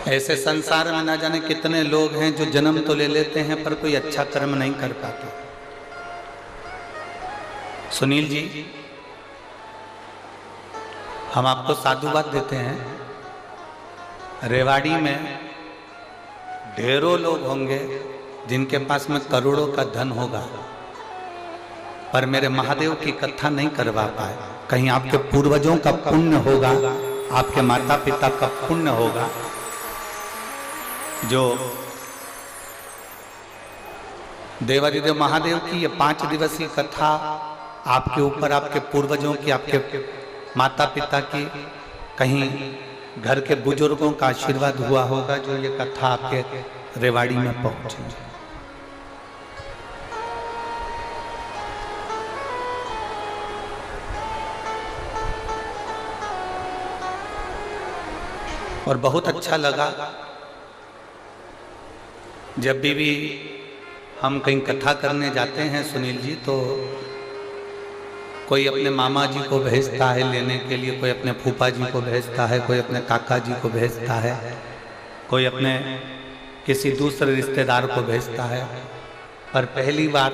ऐसे संसार में ना जाने कितने लोग हैं जो जन्म तो ले लेते हैं पर कोई अच्छा कर्म नहीं कर पाते। सुनील जी, हम आपको साधुवाद देते हैं। रेवाड़ी में ढेरों लोग होंगे जिनके पास में करोड़ों का धन होगा, पर मेरे महादेव की कथा नहीं करवा पाए। कहीं आपके पूर्वजों का पुण्य होगा, आपके माता पिता का पुण्य होगा, जो देवादिदेव महादेव की ये 5 दिवसीय कथा आपके ऊपर, आपके पूर्वजों की, आपके माता पिता की, कहीं घर के बुजुर्गों का आशीर्वाद हुआ होगा जो ये कथा आपके रेवाड़ी में पहुंची। और बहुत अच्छा लगा जब भी हम कहीं कथा करने जाते हैं सुनील जी, तो कोई अपने मामा जी को भेजता है लेने के लिए, कोई अपने फूफा जी को भेजता है, कोई अपने काका जी को भेजता है, कोई अपने किसी दूसरे रिश्तेदार को भेजता है। पर पहली बार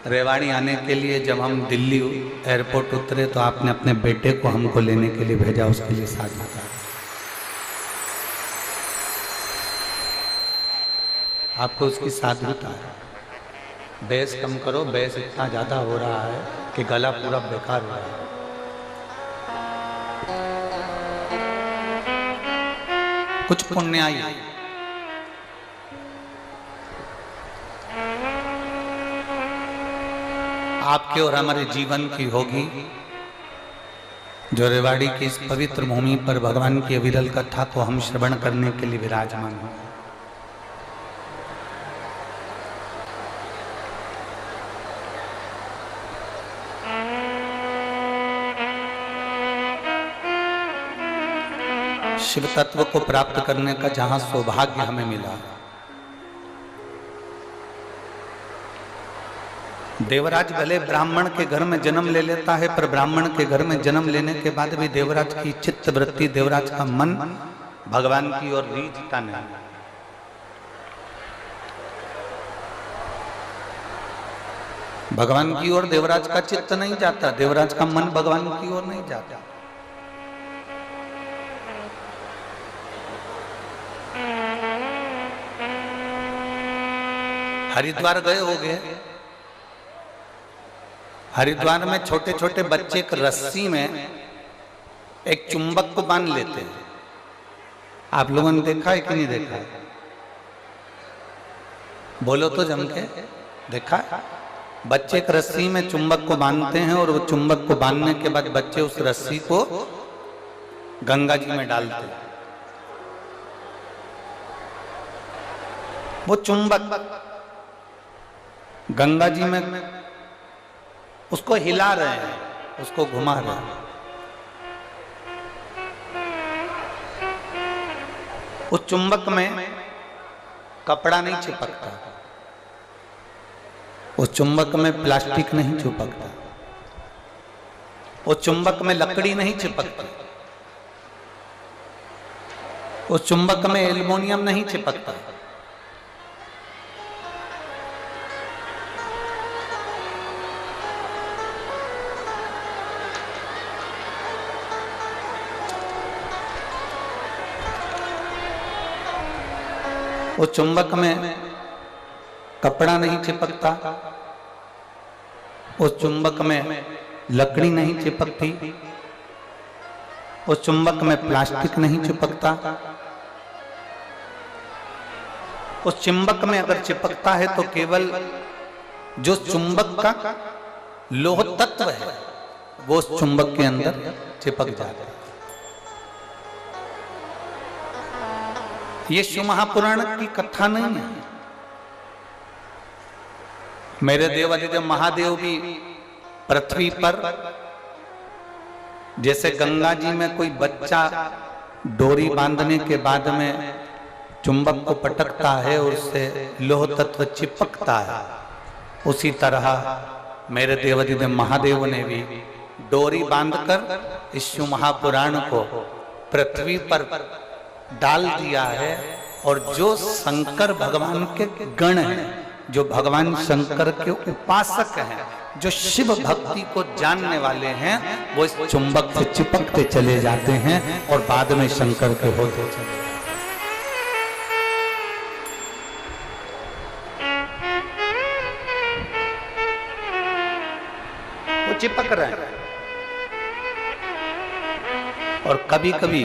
रेवाड़ी आने के लिए जब हम दिल्ली एयरपोर्ट उतरे तो आपने अपने बेटे को हमको लेने के लिए भेजा, उसके लिए साधुवाद। आपको उसकी साधुता है। बेस कम करो, बेस इतना ज़्यादा हो रहा है कि गला पूरा बेकार हो रहा है। कुछ पुण्य आई आपके और हमारे जीवन की होगी, जो रेवाड़ी की इस पवित्र भूमि पर भगवान की अविरल कथा को हम श्रवण करने के लिए विराजमान हैं। शिव तत्व को प्राप्त करने का जहां सौभाग्य हमें मिला। देवराज भले ब्राह्मण के घर में जन्म ले लेता है, पर ब्राह्मण के घर में जन्म लेने के बाद भी देवराज की चित्त वृत्ति, देवराज का मन भगवान की ओर रीझता नहीं। भगवान की ओर देवराज का चित्त नहीं जाता, देवराज का मन भगवान की ओर नहीं जाता। हरिद्वार गए होंगे, हरिद्वार में छोटे छोटे बच्चे एक रस्सी में एक चुंबक को बांध लेते हैं। आप लोगों ने देखा है कि नहीं देखा है? बोलो तो जम के। देखा है? बच्चे एक रस्सी में चुंबक को बांधते हैं और वो चुंबक को बांधने के बाद बच्चे उस रस्सी को गंगा जी में डालते हैं। वो चुंबक गंगा जी में उसको हिला रहे हैं, उसको घुमा रहे हैं। उस चुंबक में कपड़ा नहीं चिपकता, उस चुंबक में प्लास्टिक नहीं चिपकता, उस चुंबक में लकड़ी नहीं चिपकती, उस चुंबक में एल्युमिनियम नहीं चिपकता। उस चुंबक में कपड़ा नहीं चिपकता, उस चुंबक में लकड़ी नहीं चिपकती, उस चुंबक में प्लास्टिक नहीं चिपकता। उस चुंबक में अगर चिपकता है तो केवल जो चुंबक का लोह तत्व है वो उस चुंबक के अंदर चिपक जाता है। ये शिव महापुराण की कथा नहीं है। मेरे देवादिदेव महादेव भी पृथ्वी पर जैसे गंगा जी में कोई बच्चा डोरी बांधने के बाद में चुंबक को पटकता है और उससे लोह तत्व चिपकता है, उसी तरह मेरे देवादिदेव महादेव ने भी डोरी बांधकर इस शिव महापुराण को पृथ्वी पर डाल दिया है। और जो शंकर भगवान के गण हैं, जो भगवान शंकर के उपासक हैं, जो शिव भक्ति को जानने वाले हैं, वो इस चुंबक से चिपकते चले जाते हैं और बाद में शंकर के होते चले। वो चिपक रहे हैं। और कभी कभी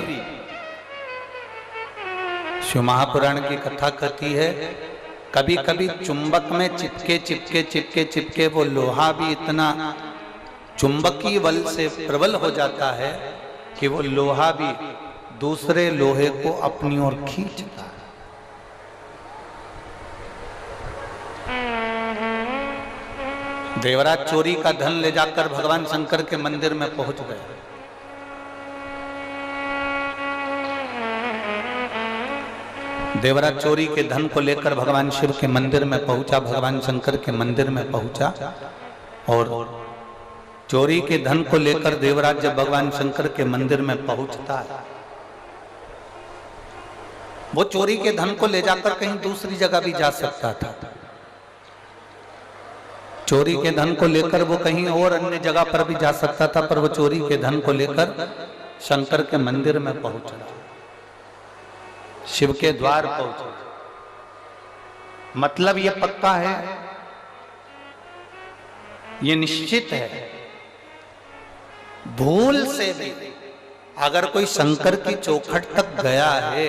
शिव महापुराण की कथा कहती है, कभी कभी चुंबक में चिपके चिपके चिपके चिपके वो लोहा भी इतना चुंबकीय बल से प्रबल हो जाता है कि वो लोहा भी दूसरे लोहे को अपनी ओर खींचता है। देवराज चोरी का धन ले जाकर भगवान शंकर के मंदिर में पहुंच गए। देवराज चोरी के धन को लेकर भगवान शिव के मंदिर में पहुंचा, भगवान शंकर के मंदिर में पहुंचा। और चोरी के धन को लेकर देवराज जब भगवान शंकर के मंदिर में पहुंचता है, वो चोरी के धन को ले जाकर कहीं दूसरी जगह भी जा सकता था। चोरी के धन को लेकर वो कहीं और अन्य जगह पर भी जा सकता था, पर वो चोरी के धन को लेकर शंकर के मंदिर में पहुंचा, शिव के द्वार पहुंचे। मतलब ये पक्का है, ये निश्चित है, भूल से भी अगर कोई शंकर की चौखट तक गया है,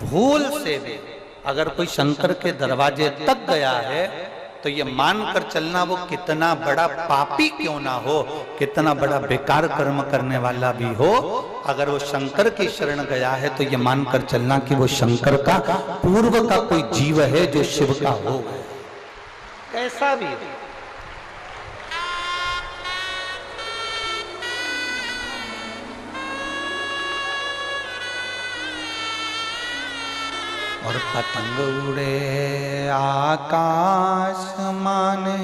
भूल से भी अगर कोई शंकर के दरवाजे तक गया है, तो ये मानकर चलना वो कितना बड़ा पापी क्यों ना हो, कितना बड़ा बेकार कर्म करने वाला भी हो, अगर वो शंकर की शरण गया है तो ये मानकर चलना कि वो शंकर का पूर्व का कोई जीव है जो शिव का हो, कैसा भी। और पतंग उड़े आकाश माने,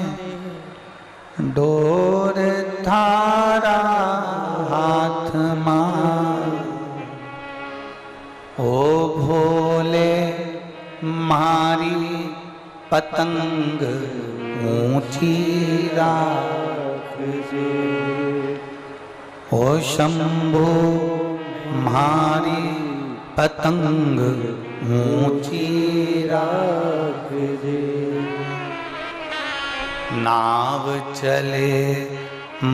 डोर धारा हाथ मान, ओ भोले मारी पतंग ऊंची राख जे, ओ शंभो मारी पतंग ऊंची राख दे। नाव चले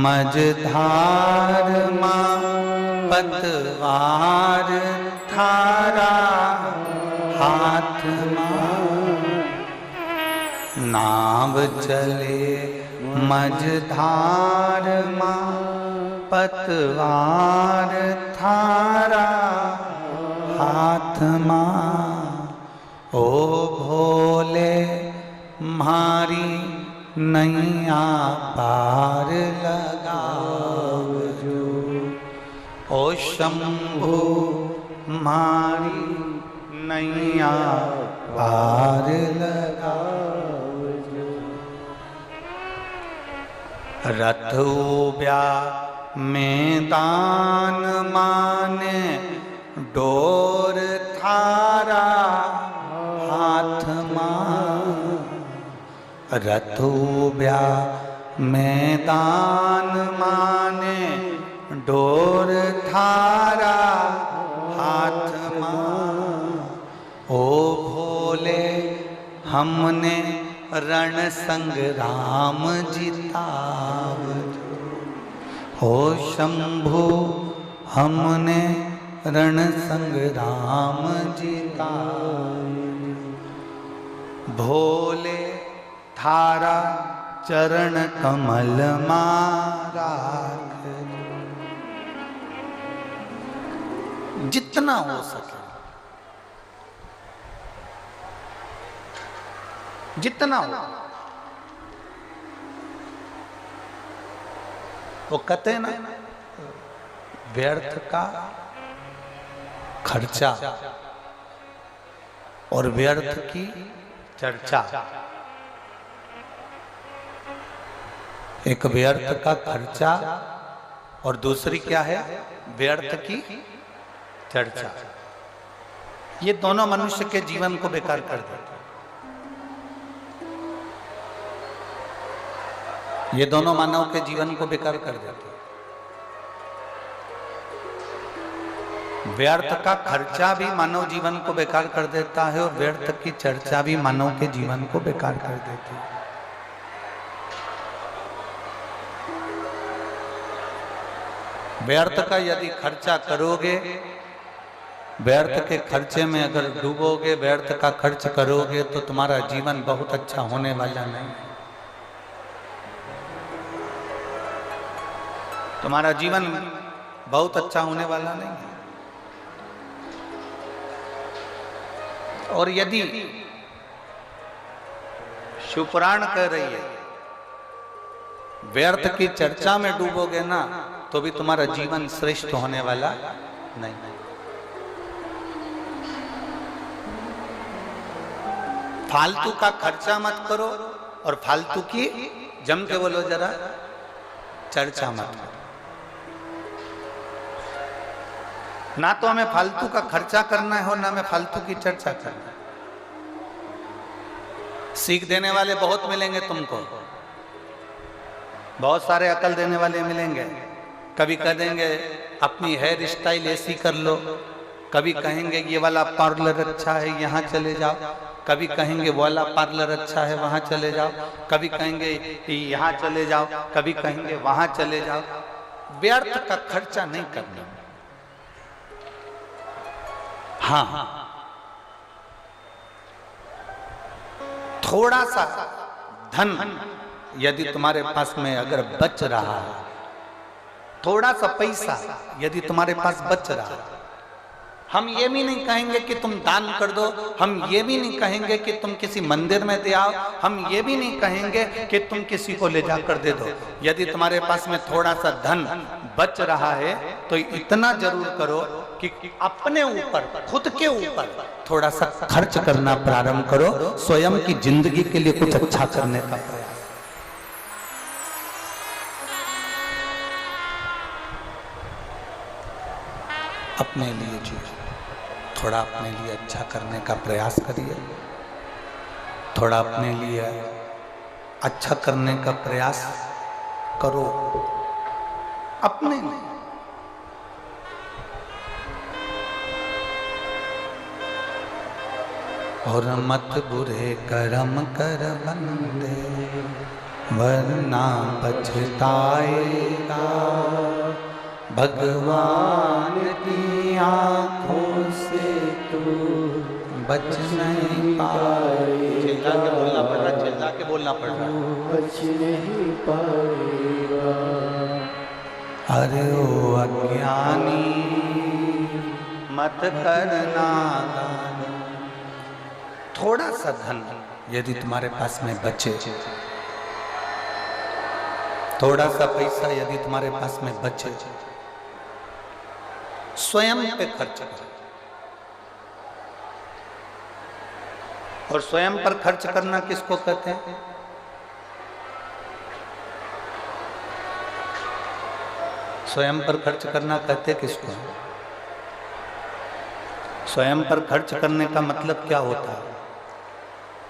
मझधार मां, पतवार थारा हाथ मां। नाव चले मझधार मां, पतवार थारा हाथ मां। ओ भोले मारी नैया पार लगाओ जो, ओ शंभु मारी नैया पार लगाओ जो। रथ उब्या मैदान माने, डोर थारा हाथ मां। रथ उब्या मैदान माने, डोर थारा हाथ मां। ओ भो हमने रण संग्राम जिताव, हो शंभु हमने रण संग्राम जिताव, भोले थारा चरण कमल मारा। जितना हो सके, जितना हो। वो कहते हैं ना, व्यर्थ का खर्चा और व्यर्थ की चर्चा। एक व्यर्थ का खर्चा और दूसरी क्या है, व्यर्थ की चर्चा। ये दोनों मनुष्य के जीवन को बेकार कर देते। ये दोनों मानव के जीवन को बेकार कर देते। व्यर्थ का खर्चा भी मानव जीवन को बेकार कर देता है और व्यर्थ की चर्चा भी मानव के जीवन को बेकार कर देती है। व्यर्थ का यदि खर्चा करोगे, व्यर्थ के खर्चे में अगर डूबोगे, व्यर्थ का खर्च करोगे तो तुम्हारा जीवन बहुत अच्छा होने वाला नहीं। तुम्हारा जीवन बहुत अच्छा होने वाला नहीं है। और यदि शिवपुराण कह रही है व्यर्थ की चर्चा में डूबोगे ना, तो भी तुम्हारा जीवन श्रेष्ठ होने वाला नहीं। फालतू का खर्चा मत करो और फालतू की, जम के बोलो जरा, चर्चा मत करो। ना तो हमें फालतू का खर्चा करना है और ना हमें फालतू की चर्चा करना है। सीख देने वाले बहुत मिलेंगे तुमको, बहुत सारे अकल देने वाले मिलेंगे। कभी कह देंगे अपनी हेयर स्टाइल ऐसी कर लो, कभी कहेंगे ये वाला पार्लर अच्छा है यहाँ चले जाओ, कभी कहेंगे वो वाला पार्लर अच्छा है वहाँ चले जाओ, कभी कहेंगे यहाँ चले जाओ, कभी कहेंगे वहाँ चले जाओ। व्यर्थ का खर्चा नहीं करना। हाँ, थोड़ा सा धन यदि तुम्हारे पास में अगर बच रहा है, थोड़ा सा पैसा यदि तुम्हारे पास बच रहा है, हम ये भी नहीं कहेंगे कि तुम दान कर दो, हम ये भी नहीं कहेंगे कि तुम किसी मंदिर में दे आओ, हम ये भी नहीं कहेंगे कि तुम किसी को ले जाकर दे दो। यदि तुम्हारे पास में थोड़ा सा धन बच रहा है तो इतना जरूर करो कि अपने ऊपर, खुद के ऊपर थोड़ा सा खर्च करना प्रारंभ करो, स्वयं की जिंदगी के लिए कुछ अच्छा करने का प्रयास। अपने लिए जी, थोड़ा अपने लिए अच्छा करने का प्रयास करिए, थोड़ा अपने लिए अच्छा करने का प्रयास करो अपने लिए। और मत बुरे कर्म कर बंदे, वरना पछताएगा, भगवान की आंखों से तू बच नहीं पाएगा। चिल्ला के बोलना पड़ रहा, चिल्ला के बोलना पड़ रहा, बच नहीं पाएगा। अरे ओ अज्ञानी मत करना दान। थोड़ा सा धन यदि तुम्हारे पास में बचे, थोड़ा सा पैसा यदि तुम्हारे पास में बचे, स्वयं पे खर्च करो। और स्वयं पर खर्च करना किसको कहते हैं? स्वयं पर खर्च करना कहते किसको? स्वयं पर खर्च करने का मतलब क्या होता है?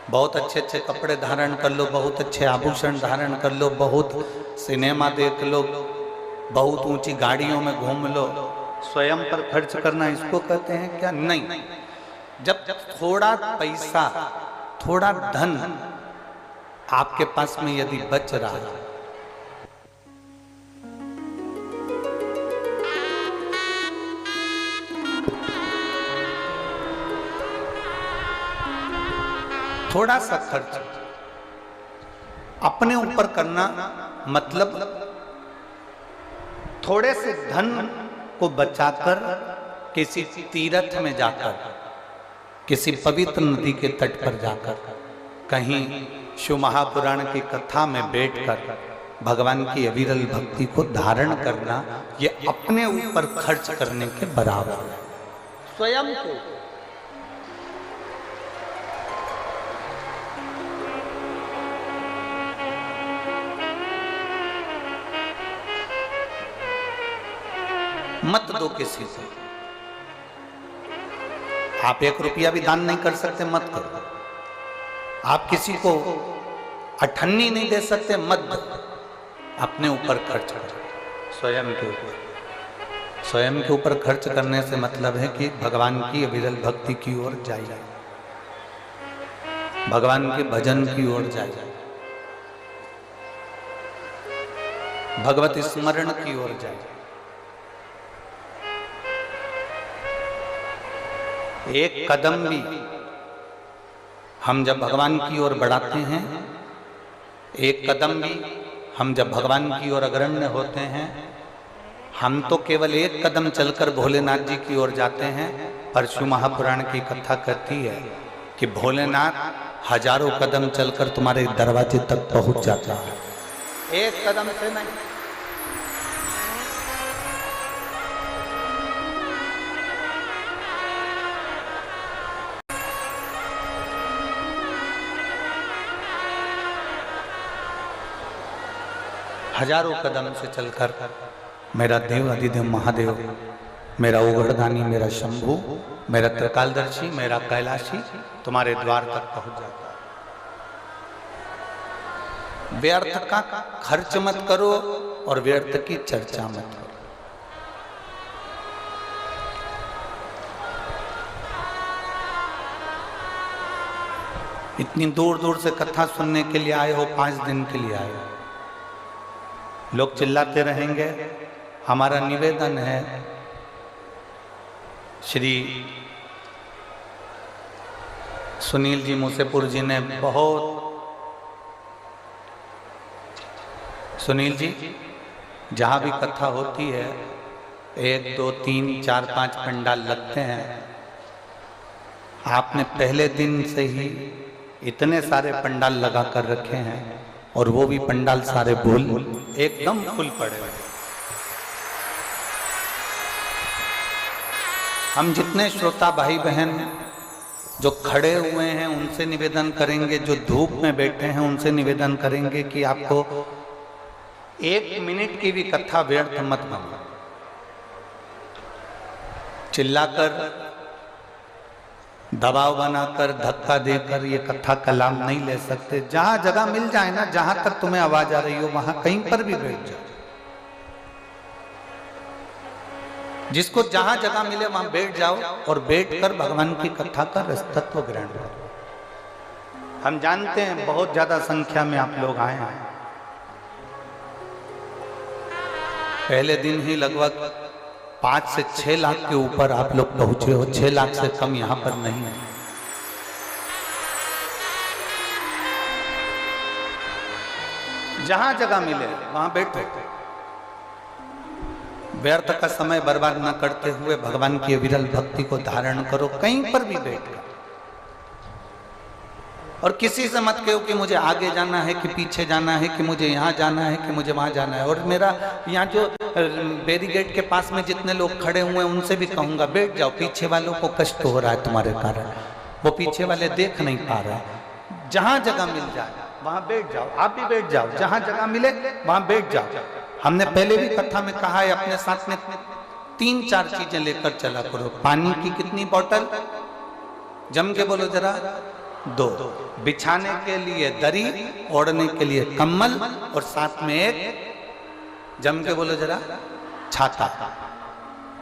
बहुत अच्छे अच्छे कपड़े धारण कर लो, बहुत अच्छे आभूषण धारण कर लो, बहुत सिनेमा देख लो, बहुत ऊंची गाड़ियों में घूम लो। स्वयं पर खर्च करना इसको कहते हैं क्या? नहीं। जब थोड़ा पैसा, थोड़ा धन आपके पास में यदि बच रहा है, थोड़ा सा खर्च अपने ऊपर करना, मतलब थोड़े से धन को बचाकर किसी तीर्थ में जाकर, किसी पवित्र नदी के तट पर जाकर, कहीं शिव महापुराण की कथा में बैठकर भगवान की अविरल भक्ति को धारण करना, ये अपने ऊपर खर्च करने के बराबर है। स्वयं को मत दो किसी को। आप 1 रुपया भी दान नहीं कर सकते, मत करो। आप किसी को अठन्नी नहीं दे सकते, मत दो। अपने ऊपर खर्च करो, स्वयं के ऊपर। स्वयं के ऊपर खर्च करने से मतलब है कि भगवान की अविरल भक्ति की ओर जाइए, भगवान के भजन की ओर जाइए, भगवत स्मरण की ओर जाइए। एक कदम भी हम जब भगवान की ओर बढ़ाते हैं, एक कदम भी हम जब भगवान की ओर अग्रण्य होते हैं, हम तो केवल एक कदम चलकर भोलेनाथ जी की ओर जाते हैं, पर शिव महापुराण की कथा कहती है कि भोलेनाथ हजारों कदम चलकर तुम्हारे दरवाजे तक पहुंच जाता है, एक कदम से नहीं। हजारों कदम से चलकर मेरा देव अधिदेव महादेव, मेरा उगड़दानी, मेरा शंभू, मेरा त्रिकालदर्शी, मेरा कैलाशी तुम्हारे द्वार तक पहुंच जाता है। व्यर्थ का खर्च मत करो और व्यर्थ की चर्चा मत करो। इतनी दूर दूर से कथा सुनने के लिए आए हो, 5 दिन के लिए आए हो, लोग चिल्लाते रहेंगे। हमारा निवेदन है, श्री सुनील जी मूसेपुर जी ने सुनील जी जहाँ भी कथा होती है 1 2 3 4 5 पंडाल लगते हैं। आपने पहले दिन से ही इतने सारे पंडाल लगा कर रखे हैं और वो भी पंडाल सारे फूल एकदम फुल पड़े हुए। हम जितने श्रोता भाई बहन जो खड़े हुए हैं उनसे निवेदन करेंगे, जो धूप में बैठे हैं उनसे निवेदन करेंगे कि आपको 1 मिनट की भी कथा व्यर्थ मत बनो। चिल्लाकर, दबाव बनाकर, धक्का देकर ये कथा का लाभ नहीं ले सकते। जहां जगह मिल जाए ना, जहां तक तुम्हें आवाज आ रही हो वहां कहीं पर भी बैठ जाओ। जिसको जहां जगह मिले वहां बैठ जाओ और बैठकर भगवान की कथा का रसतत्व ग्रहण करो। हम जानते हैं बहुत ज्यादा संख्या में आप लोग आए हैं। पहले दिन ही लगभग 5 से 6 लाख के ऊपर आप लोग पहुंचे हो। 6 लाख से कम यहां पर नहीं है। जहां जगह मिले वहां बैठो। व्यर्थ का समय बर्बाद न करते हुए भगवान की अविरल भक्ति को धारण करो, कहीं पर भी बैठकर। और किसी से मत कहो कि मुझे आगे जाना है कि पीछे जाना है, कि मुझे यहाँ जाना है कि मुझे वहां जाना है। और मेरा यहाँ जो बैरिकेड के पास में जितने लोग खड़े हुए हैं उनसे भी कहूंगा बैठ जाओ। पीछे वालों को कष्ट हो रहा है तुम्हारे कारण, वो पीछे वाले देख नहीं पा रहे। जहां जगह मिल जाए वहां बैठ जाओ। आप भी बैठ जाओ, जहां जगह मिले वहां बैठ जाओ। हमने पहले भी कथा में कहा है, अपने साथ में 3-4 चीजें लेकर चला करो। पानी की कितनी बोतल, जम के बोलो जरा, 2। बिछाने के लिए दरी, ओढ़ने के लिए कम्बल, और साथ में एक, जम के बोलो जरा, छाता।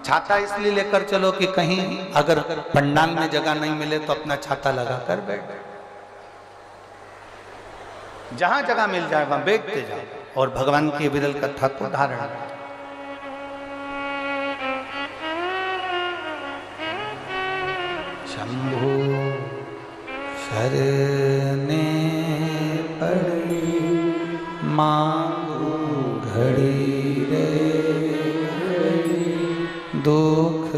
छाता इसलिए लेकर चलो कि कहीं अगर पंडाल में जगह नहीं मिले तो अपना छाता लगाकर बैठ। जहां जगह मिल जाए वहां बैठते जाओ और भगवान की विरल कथा को धारण करो। शंभु शरणे पड़ी मांगू घड़ी रे दुख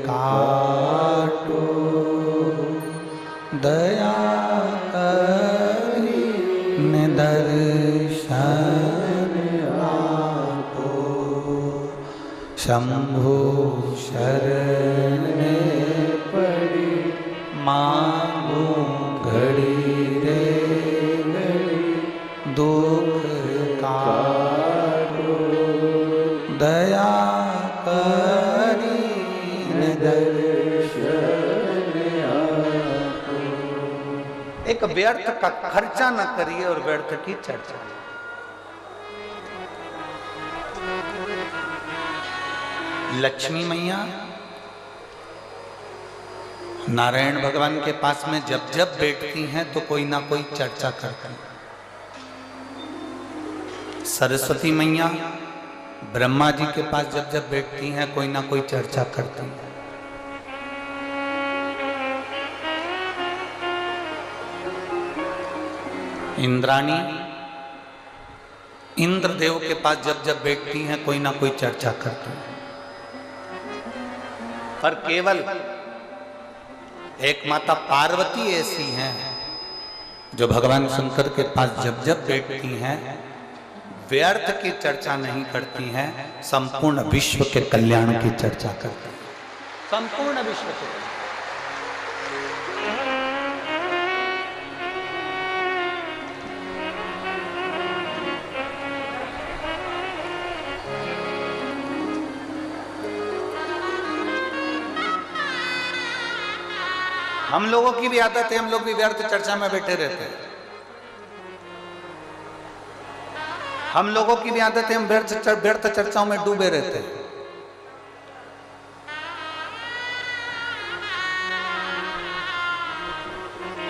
काटो दया करी दर्शन आपो। शंभु शरण पड़ी मांगू घड़ी रे दुख काटो दया करी दर्शन आपो। एक व्यर्थ का खर्चा न करिए और व्यर्थ की चर्चा। लक्ष्मी मैया नारायण भगवान के पास में जब जब बैठती हैं तो कोई ना कोई चर्चा करती हैं। सरस्वती मैया ब्रह्मा जी के पास जब जब बैठती हैं कोई ना कोई चर्चा करती हैं। इंद्राणी इंद्रदेव के पास जब जब बैठती हैं कोई ना कोई चर्चा करती हैं। पर केवल एक माता पार्वती ऐसी हैं जो भगवान शंकर के पास जब जब बैठती हैं व्यर्थ की चर्चा नहीं करती हैं, संपूर्ण विश्व के कल्याण की चर्चा करती हैं। संपूर्ण विश्व के हम लोगों की भी आदत है, हम लोग भी व्यर्थ चर्चा में बैठे रहते हैं। हम लोगों की भी आदत है, हम व्यर्थ चर्चाओं में डूबे रहते हैं।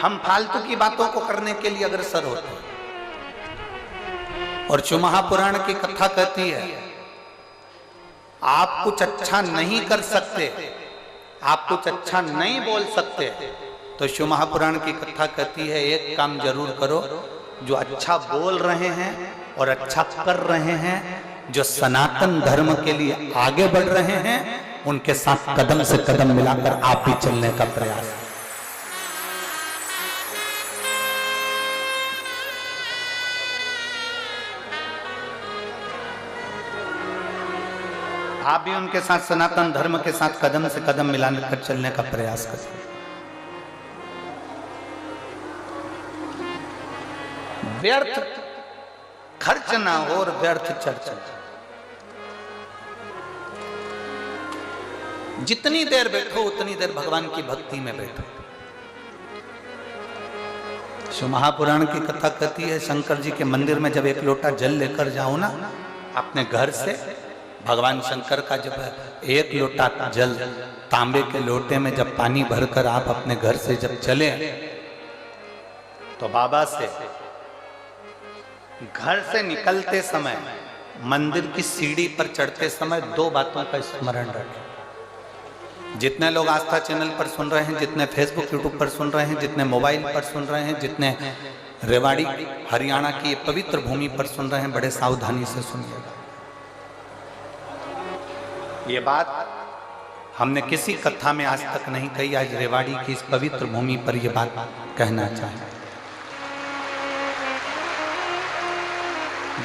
हम फालतू की बातों को करने के लिए अग्रसर होते हैं। और शिव महापुराण की कथा कहती है आप कुछ अच्छा नहीं कर सकते, आप कुछ अच्छा नहीं बोल सकते, तो शिव महापुराण की कथा कहती है एक काम जरूर करो, जो अच्छा बोल रहे हैं और अच्छा कर रहे हैं, जो सनातन धर्म के लिए आगे बढ़ रहे हैं, उनके साथ कदम से कदम मिलाकर आप भी चलने का प्रयास। आप भी उनके साथ सनातन धर्म के साथ कदम से कदम मिलाने कर चलने का प्रयास करें। व्यर्थ खर्च ना हो और व्यर्थ चर्चा। जितनी देर बैठो उतनी देर भगवान की भक्ति में बैठो। शिव महापुराण की कथा कहती है शंकर जी के मंदिर में जब एक लोटा जल लेकर जाओ ना अपने घर से, भगवान शंकर का जब एक लोटा जल तांबे के लोटे में जब पानी भरकर आप अपने घर से जब चले, तो बाबा से घर से निकलते समय मंदिर की सीढ़ी पर चढ़ते समय दो बातों का स्मरण रखें। जितने लोग आस्था चैनल पर सुन रहे हैं, जितने फेसबुक यूट्यूब पर सुन रहे हैं, जितने मोबाइल पर सुन रहे हैं, जितने रेवाड़ी हरियाणा की पवित्र भूमि पर सुन रहे हैं, बड़े सावधानी से सुनिएगा। ये बात हमने किसी कथा में आज तक नहीं कही, आज रेवाड़ी की इस पवित्र भूमि पर यह बात कहना चाहे।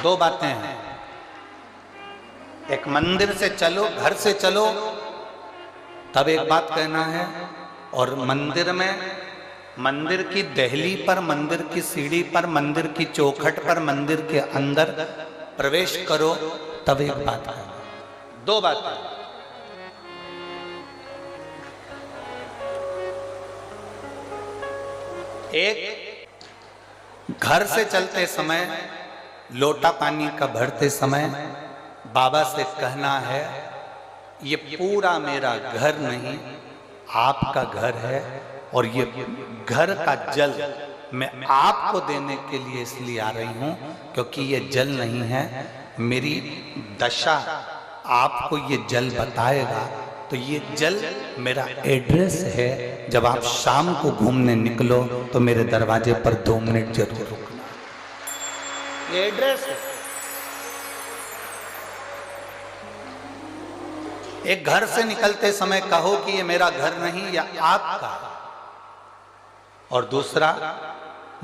दो बातें हैं, एक मंदिर से चलो, घर से चलो तब एक बात कहना है, और मंदिर में, मंदिर की दहली पर, मंदिर की सीढ़ी पर, मंदिर की चौखट पर, मंदिर के अंदर प्रवेश करो तब एक बात कहना। दो बातें। एक, घर से चलते समय लोटा पानी का भरते समय बाबा से कहना है ये पूरा मेरा घर नहीं आपका घर है, और ये घर का जल मैं आपको देने के लिए इसलिए आ रही हूं क्योंकि ये जल नहीं है, मेरी दशा आपको ये जल बताएगा। तो ये जल मेरा एड्रेस है, जब आप शाम को घूमने निकलो तो मेरे दरवाजे पर 2 मिनट जरूर रुकना। ये एड्रेस है। एक घर से निकलते समय कहो कि ये मेरा घर नहीं, या आपका। और दूसरा,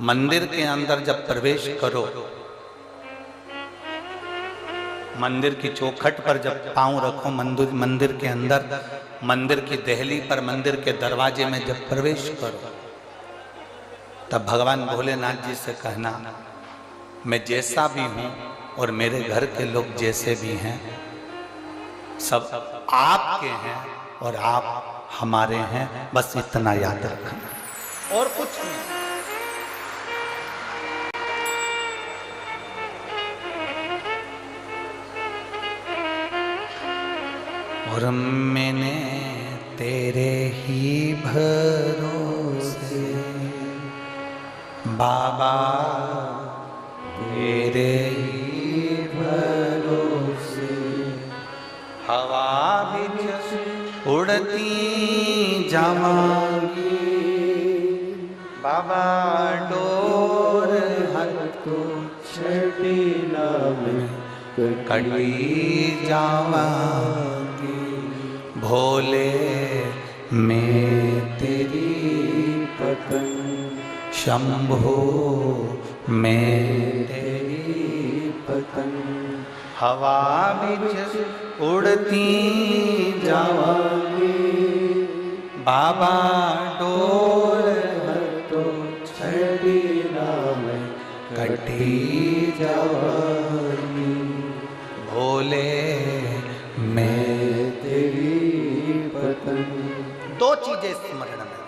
मंदिर के अंदर जब प्रवेश करो, मंदिर की चौखट पर जब पांव रखो, मंदिर के अंदर, मंदिर की देहली पर, मंदिर के दरवाजे में जब प्रवेश करो, तब भगवान भोलेनाथ जी से कहना, मैं जैसा भी हूं और मेरे घर के लोग जैसे भी हैं, सब आपके हैं और आप हमारे हैं, बस इतना याद रखना और कुछ नहीं। और मैंने तेरे ही भरोसे बाबा, तेरे ही भरोसे हवा बिच उड़ती जावांगी, बाबा डोर हटो छटीला में कटी जावांगी, भोले मैं तेरी पतंग, शंभो मैं तेरी पतंग, हवा बिच उड़ती जावांगी, बाबा डोर हटो छड़ीला में कटी जावांगी, भोले मैं तेरी पतंग। 2 चीजें स्मरण में।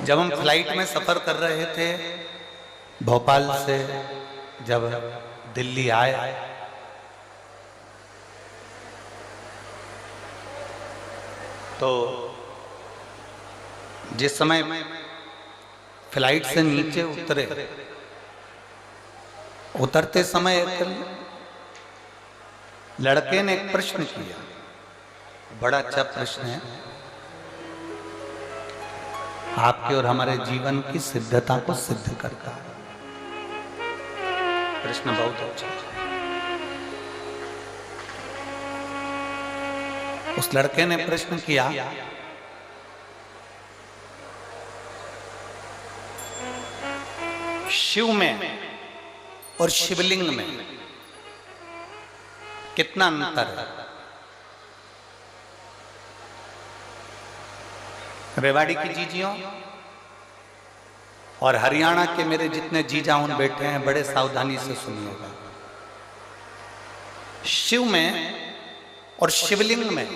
जब हम फ्लाइट में सफर कर रहे थे, भोपाल से जब दिल्ली आए, तो जिस समय फ्लाइट से नीचे उतरते समय एक लड़के ने एक प्रश्न किया, बड़ा अच्छा प्रश्न है, आपके और हमारे जीवन की सिद्धता को सिद्ध करता है। प्रश्न बहुत अच्छा है। उस लड़के ने प्रश्न किया, शिव में और शिवलिंग में कितना अंतर है? रेवाड़ी की जीजियों और हरियाणा के मेरे जितने जीजाऊन बैठे हैं, बड़े सावधानी से सुनिएगा। शिव में और शिवलिंग में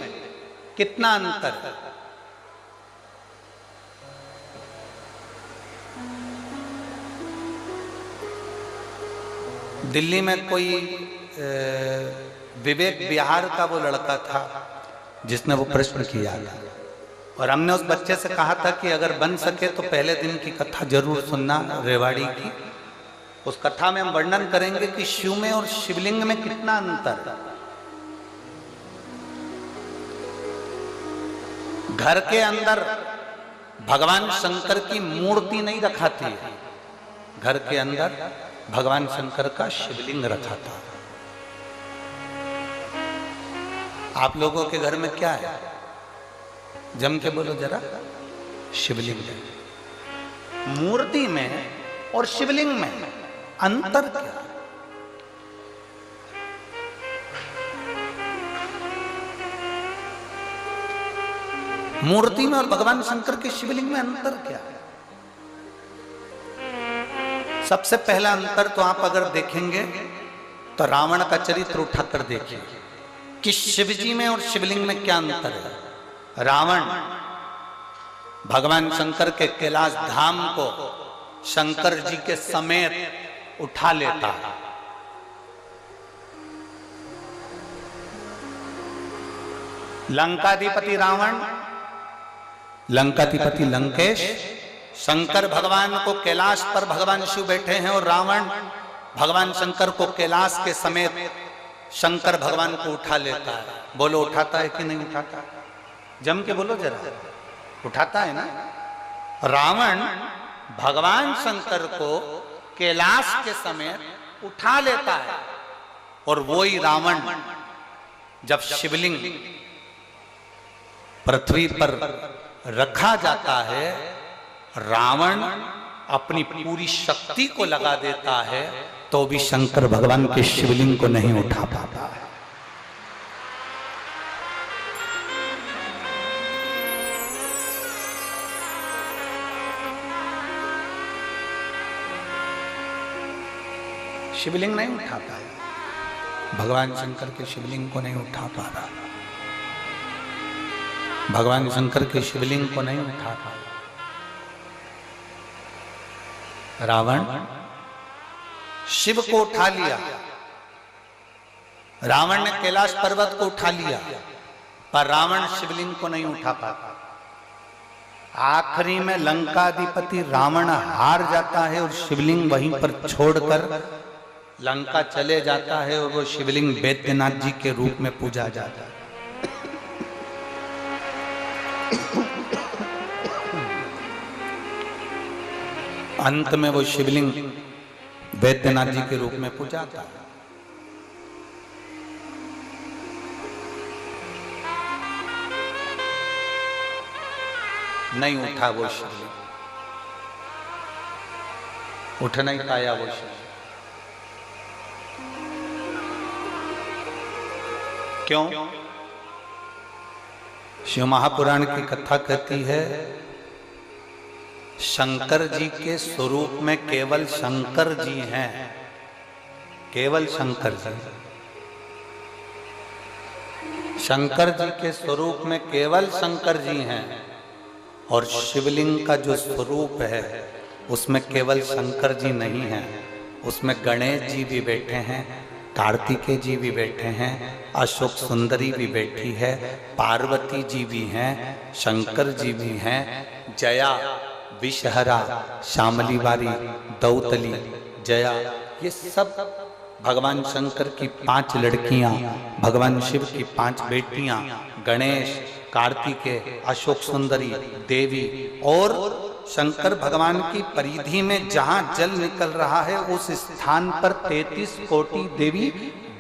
कितना अंतर है? दिल्ली में कोई विवेक विहार का वो लड़का था जिसने वो प्रश्न किया था, और हमने उस बच्चे से कहा था कि अगर बन सके तो पहले दिन की कथा जरूर सुनना रेवाड़ी की। उस कथा में हम वर्णन करेंगे कि शिव में और शिवलिंग में कितना अंतर है। घर के अंदर भगवान शंकर की मूर्ति नहीं रखा थी, घर के अंदर भगवान शंकर का शिवलिंग रखा था। आप लोगों के घर में क्या है? जम के बोलो जरा। शिवलिंग है। मूर्ति में और शिवलिंग में अंतर क्या है? मूर्ति में और भगवान शंकर के शिवलिंग में अंतर क्या है? सबसे पहला अंतर तो आप अगर देखेंगे तो रावण का चरित्र उठाकर देखिए कि शिवजी में और शिवलिंग में क्या अंतर है। रावण भगवान शंकर के कैलाश धाम को शंकर जी के समेत उठा लेता है। लंकाधिपति रावण, लंकाधिपति लंकेश, शंकर भगवान को कैलाश पर भगवान शिव बैठे हैं और रावण भगवान शंकर को कैलाश के समेत शंकर भगवान को उठा लेता है। बोलो उठाता है कि नहीं उठाता? जम के बोलो जरा, उठाता है ना? रावण भगवान शंकर को कैलाश के समेत उठा लेता है और वही रावण जब शिवलिंग पृथ्वी पर रखा जाता है, रावण अपनी पूरी शक्ति को लगा देता है तो भी शंकर भगवान के शिवलिंग को नहीं उठा पाता है। शिवलिंग नहीं उठा पाया, भगवान शंकर के शिवलिंग को नहीं उठा पा रहा, भगवान शंकर के शिवलिंग को नहीं उठा पाया। रावण शिव को उठा लिया, रावण ने कैलाश पर्वत को उठा लिया, पर रावण शिवलिंग को नहीं उठा पाता। आखिरी में लंकाधिपति रावण हार जाता है और शिवलिंग वहीं पर छोड़कर लंका चले जाता है और वो शिवलिंग बैद्यनाथ जी के रूप में पूजा जाता है। अंत में वो शिवलिंग बैद्यनाथ जी के रूप में पूजा जाता है। नहीं उठा वो शिवलिंग, उठ नहीं पाया वो शिवलिंग। क्यों? शिव महापुराण की कथा कहती है शंकर जी के स्वरूप में केवल शंकर जी हैं, केवल शंकर जी। शंकर जी के स्वरूप में केवल शंकर जी हैं और शिवलिंग का जो स्वरूप है उसमें केवल शंकर जी नहीं हैं, उसमें गणेश जी भी बैठे हैं, कार्तिकेय जी भी बैठे हैं, अशोक सुंदरी भी बैठी है, पार्वती जी भी हैं, शंकर जी भी हैं, जया, विषहरा, शामली वारी, दौतली, जया, ये सब भगवान शंकर की 5 लड़कियां, भगवान शिव की 5 बेटियां, गणेश, कार्तिकेय, अशोक सुंदरी, देवी और शंकर भगवान की परिधि में जहां जल निकल रहा है उस स्थान पर 33 कोटि देवी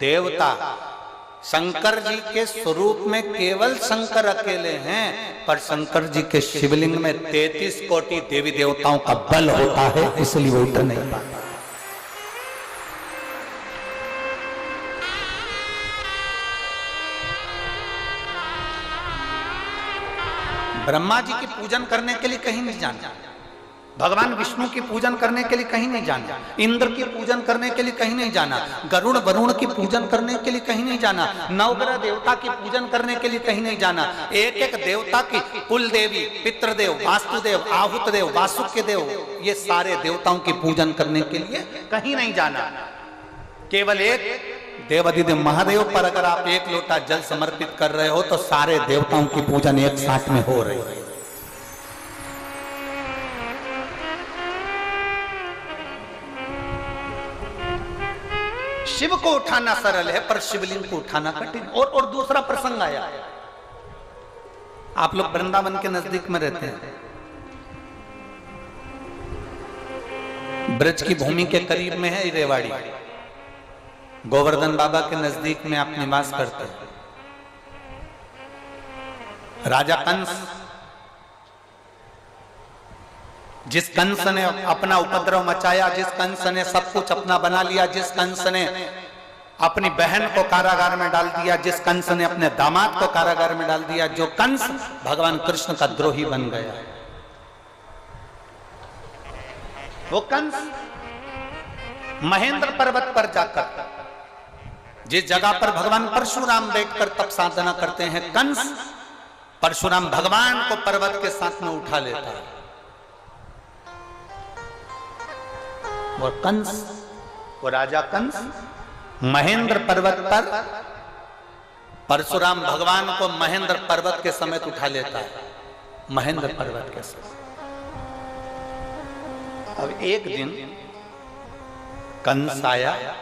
देवता। शंकर जी के स्वरूप में केवल शंकर अकेले हैं, पर शंकर जी के शिवलिंग में 33 कोटि देवी देवताओं का बल होता है, इसलिए वो उठ नहीं पाता। ब्रह्मा जी की पूजन करने के लिए कहीं नहीं जाना, भगवान विष्णु की पूजन करने के लिए कहीं नहीं जाना, इंद्र की पूजन करने के लिए कहीं नहीं जाना, गरुड़ वरुण की पूजन करने के लिए कहीं नहीं जाना, नवग्रह देवता की पूजन करने के लिए कहीं नहीं जाना। एक एक देवता की कुल देवी, पितृदेव, वास्तुदेव, आहुतदेव, वासुकी देव, ये सारे देवताओं की पूजन करने के लिए कहीं नहीं जाना। केवल एक देवाधिदेव महादेव पर अगर आप 1 लोटा जल समर्पित कर रहे हो तो सारे देवताओं की पूजन एक साथ में हो रही है। शिव को उठाना सरल है पर शिवलिंग को उठाना कठिन। और दूसरा प्रसंग आया, आप लोग वृंदावन के नजदीक में रहते हैं, ब्रज की भूमि के करीब में है रेवाड़ी, गोवर्धन बाबा के नजदीक में आप निवास करते हैं। राजा कंस, जिस कंस ने अपना उपद्रव मचाया, जिस कंस ने सब कुछ अपना बना लिया, जिस कंस ने अपनी बहन को कारागार में डाल दिया, जिस कंस ने अपने दामाद को कारागार में डाल दिया, जो कंस भगवान कृष्ण का द्रोही बन गया, वो कंस महेंद्र पर्वत पर जाकर, जिस जगह पर भगवान परशुराम बैठकर तप साधना करते हैं, कंस परशुराम भगवान को पर्वत के साथ में उठा लेता है। वो कंस, वो राजा कंस महेंद्र पर्वत पर परशुराम भगवान को महेंद्र पर्वत के समेत उठा लेता है, महेंद्र पर्वत के समेत। अब एक दिन कंस आया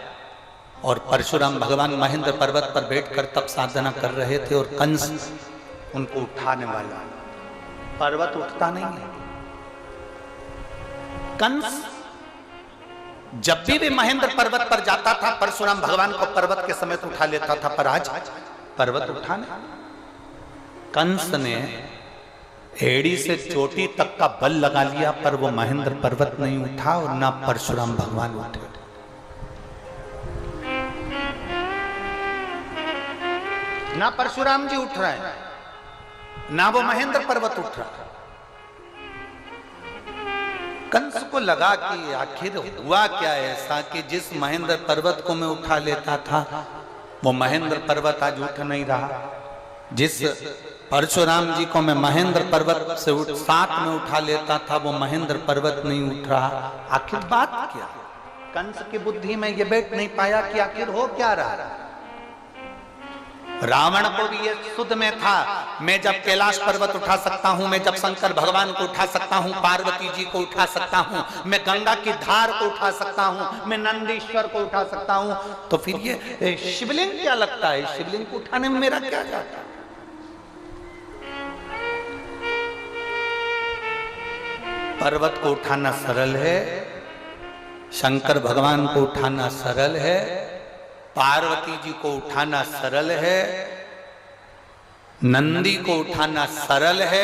और परशुराम भगवान महेंद्र पर्वत पर बैठकर तप साधना कर रहे थे और कंस उनको उठाने वाला। पर्वत उठता नहीं है। कंस जब भी महेंद्र पर्वत पर जाता था परशुराम भगवान को पर्वत के समेत उठा लेता था, पर आज पर्वत उठाने कंस ने एड़ी से चोटी तक का बल लगा लिया, पर वो महेंद्र पर्वत नहीं उठा और ना परशुराम भगवान उठे। ना परशुराम जी उठ रहे हैं, ना वो महेंद्र पर्वत उठ रहा है। कंस को लगा कि आखिर हुआ क्या ऐसा कि जिस महेंद्र पर्वत को मैं उठा लेता था वो महेंद्र पर्वत आज उठ नहीं रहा, जिस परशुराम जी को मैं महेंद्र पर्वत से साथ में उठा लेता था वो महेंद्र पर्वत नहीं उठ रहा। आखिर बात क्या? कंस की बुद्धि में ये बैठ नहीं पाया कि आखिर हो क्या रहा। रावण को भी ये सुध में था, मैं जब कैलाश पर्वत उठा सकता हूं, मैं जब शंकर भगवान को उठा सकता हूं, पार्वती जी को उठा सकता हूं, मैं गंगा की धार को उठा सकता हूं, मैं नंदीश्वर को उठा सकता हूं, तो फिर ये शिवलिंग क्या लगता है? शिवलिंग को उठाने में मेरा क्या जाता? पर्वत को उठाना सरल है, शंकर भगवान को उठाना सरल है, पार्वती जी को उठाना सरल है, नंदी को उठाना सरल है,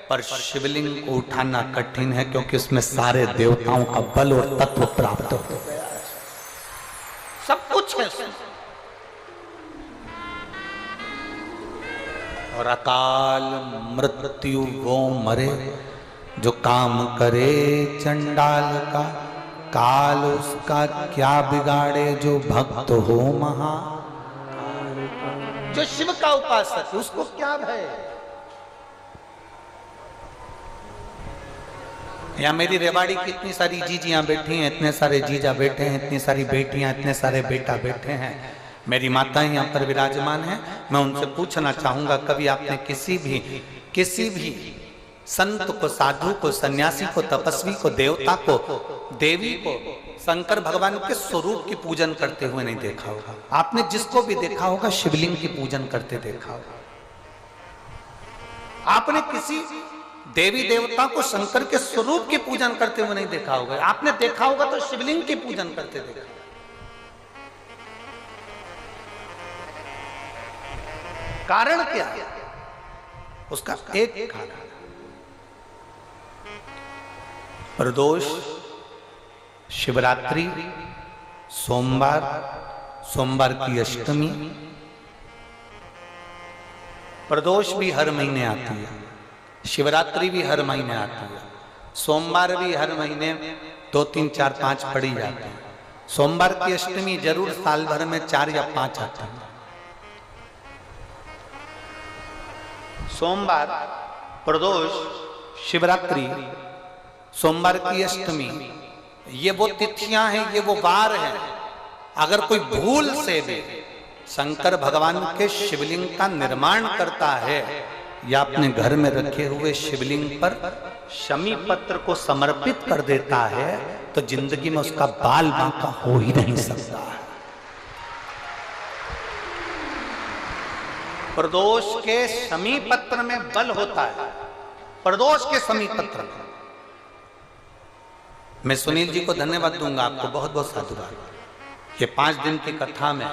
पर शिवलिंग को उठाना कठिन है, क्योंकि उसमें सारे देवताओं का बल और तत्व प्राप्त हो गया है। सब कुछ है और अकाल मृत्यु वो मरे जो काम करे चंडाल का, काल उसका क्या बिगाड़े जो भक्त हो महा। जो शिव का उपासक उसको क्या भय? यहाँ मेरी रेवाड़ी की इतनी सारी जीजियां बैठी हैं, इतने सारे जीजा बैठे हैं, इतनी सारी बेटियां, इतने सारे बेटा बैठे हैं, मेरी माताएं यहाँ पर विराजमान हैं। मैं उनसे पूछना चाहूंगा, कभी आपने किसी भी संत को, साधु को, सन्यासी को, तपस्वी को, देवता को, देवी को शंकर भगवान के स्वरूप की पूजन करते हुए नहीं देखा होगा? आपने जिसको भी देखा होगा शिवलिंग की पूजन करते देखा होगा। आपने किसी देवी देवता को शंकर के स्वरूप की पूजन करते हुए नहीं देखा होगा। आपने देखा होगा तो शिवलिंग की पूजन करते देखा। कारण क्या है? उसका एक कारण प्रदोष, शिवरात्रि, सोमवार की अष्टमी। प्रदोष भी हर महीने आती है, शिवरात्रि भी हर महीने आती है, सोमवार भी हर महीने 2, 3, 4, 5 पड़ी जाती है। सोमवार की अष्टमी जरूर साल भर में 4 या 5 आती है। सोमवार, प्रदोष, शिवरात्रि, सोमवार की अष्टमी, ये वो तिथियां हैं, ये वो वार हैं। अगर कोई भूल से भी शंकर भगवान के शिवलिंग का निर्माण करता है या अपने घर में रखे हुए शिवलिंग पर शमी पत्र को समर्पित कर देता है, तो जिंदगी में उसका बाल बांका हो ही नहीं सकता है। प्रदोष के शमी पत्र में बल होता है। प्रदोष के शमी पत्र में मैं सुनील जी को धन्यवाद दूंगा, आपको बहुत बहुत साधुवाद। ये 5 दिन की कथा में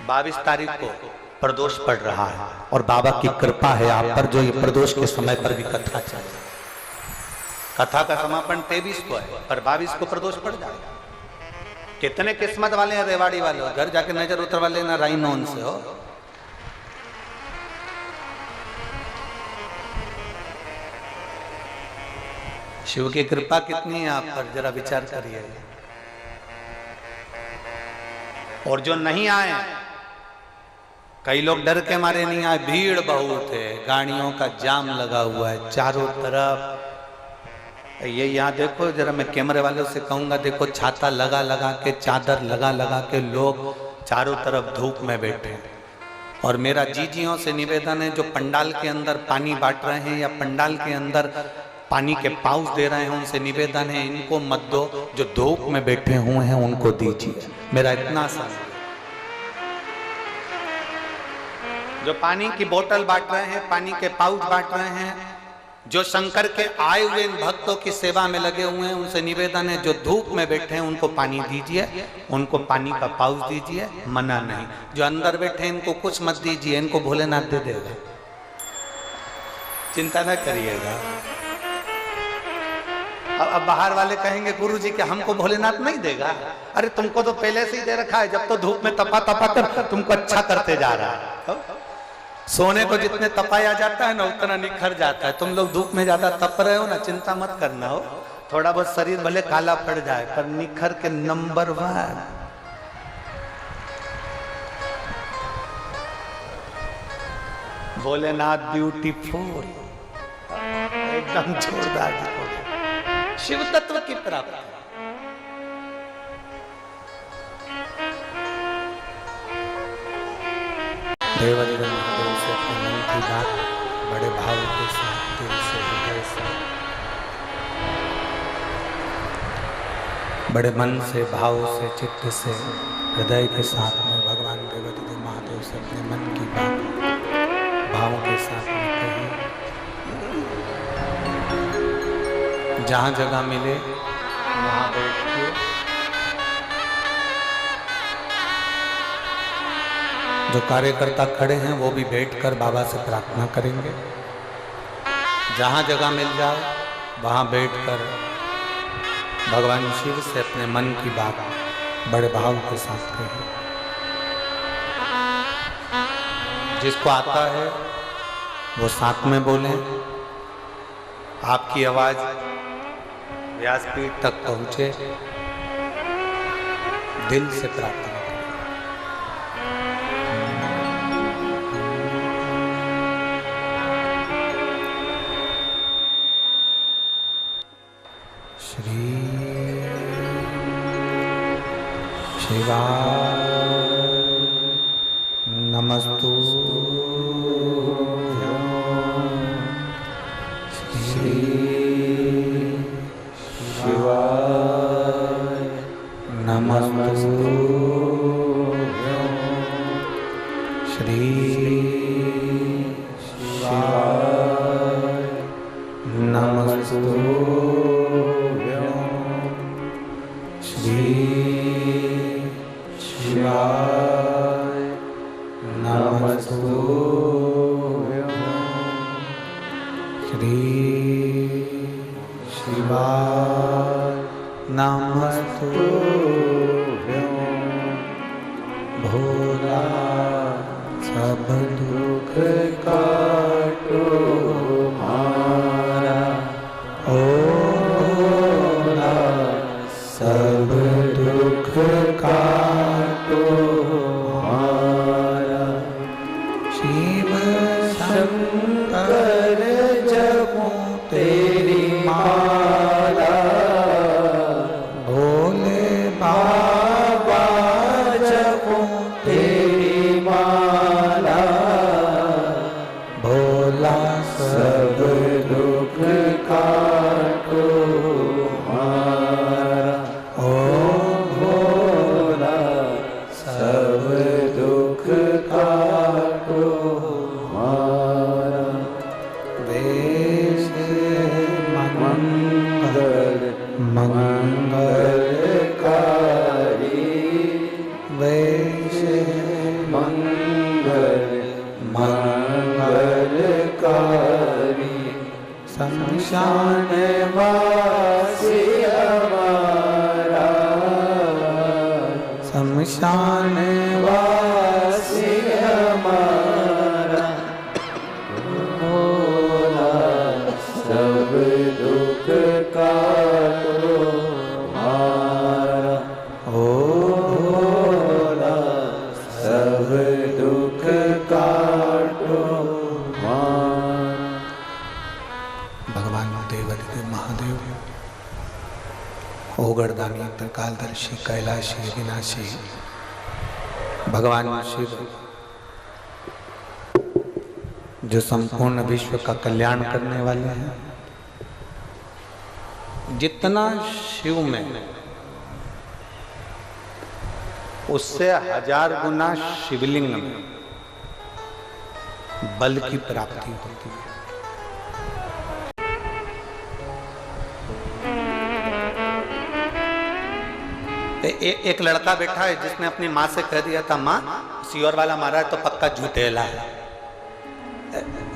22 तारीख को प्रदोष पड़ रहा है और बाबा की कृपा है आप पर, जो ये प्रदोष के समय पर भी कथा चले। कथा का समापन 23 को है, पर 22 को प्रदोष पड़ जाएगा। कितने किस्मत वाले हैं रेवाड़ी वाले, घर जाके नजर उतरवा लेना राइनोन से हो। शिव की कृपा कितनी है आप पर, जरा विचार करिए। और जो नहीं आए, कई लोग डर के मारे नहीं आए, भीड़ बहुत है, गाड़ियों का जाम लगा हुआ है चारों तरफ। ये यहाँ देखो, जरा मैं कैमरे वालों से कहूंगा, देखो छाता लगा लगा के, चादर लगा लगा के लोग चारों तरफ धूप में बैठे हैं। और मेरा जीजियों से निवेदन है, जो पंडाल के अंदर पानी बांट रहे हैं या पंडाल के अंदर पानी के पाउच दे रहे हैं, उनसे निवेदन है इनको मत दो, जो धूप में बैठे हुए हैं उनको दीजिए। मेरा इतना सा, जो पानी की बोतल बांट रहे हैं, पानी के पाउच बांट रहे हैं, जो शंकर के आए हुए इन भक्तों की सेवा में लगे हुए हैं, उनसे निवेदन है जो धूप में बैठे हैं उनको पानी दीजिए, उनको पानी का पाउच दीजिए, मना नहीं। जो अंदर बैठे हैं इनको कुछ मत दीजिए, इनको भोलेनाथ दे देगा, चिंता न करिएगा। अब बाहर वाले कहेंगे गुरुजी कि हमको भोलेनाथ नहीं देगा। अरे तुमको तो पहले से ही दे रखा है, जब तो धूप में तपा तपा कर तुमको अच्छा करते जा रहा है। सोने को जितने तपाया जाता है ना उतना निखर जाता है। तुम लोग धूप में ज्यादा तप रहे हो ना, चिंता मत करना हो, थोड़ा बहुत शरीर भले काला पड़ जाए पर निखर के नंबर 1। भोलेनाथ ब्यूटीफुल, एकदम जोरदार शिव तत्व की प्राप्ति। देवादिदेव महादेव से अपने मन की बात बड़े भाव के साथ, दिल से, हृदय से, बड़े मन से, भाव से, चित्त से, हृदय के साथ में भगवान देवादिदेव महादेव से अपने मन की बात भावों के साथ में कही। जहाँ जगह मिले वहाँ बैठ के जो कार्यकर्ता खड़े हैं वो भी बैठकर बाबा से प्रार्थना करेंगे। जहाँ जगह मिल जाए वहाँ बैठकर भगवान शिव से अपने मन की बात बड़े भाव के साथ कहें। जिसको आता है वो साथ में बोले। आपकी आवाज व्यासपीठ तक पहुँचे, दिल से प्रार्थना। शिवाय नमस्तुभ्यं, श्री शिवाय नमस्तुभ्यं, श्री शिवाय नमस्तुभ्यं, श्री शिवाय नमस्तुभ्यं, श्री शिवाय नमस्तुभ्यं। भोला सब दुख काटो मारा, ओ भोला सब दुख काटो मारा। शिव शंकर जपो तेरी माला, भोले बाबा जपो तेरी माला। भोला सब दुख काटो मारा, ओ भोला सब दुख काटो मारा। वेश मंगल मंगलकारी, वेश मंगल मंगलकारी। शमशान वासी हमारा, शमशान वासी हमारा। भोला सब दुख काटो मारा, ओ भोला सब दुख काटो मारा। भगवान देवादिदेव महादेव ओगरदानी, त्रिकालदर्शी, कैलाशी, विनाशी, भगवान शिव जो संपूर्ण विश्व का कल्याण करने वाले हैं, जितना शिव में उससे 1000 गुना शिवलिंग में बल की प्राप्ति होती है। एक लड़का बैठा है जिसने अपनी माँ से कह दिया था, माँ सियोर वाला मारा है तो पक्का झूठेला है।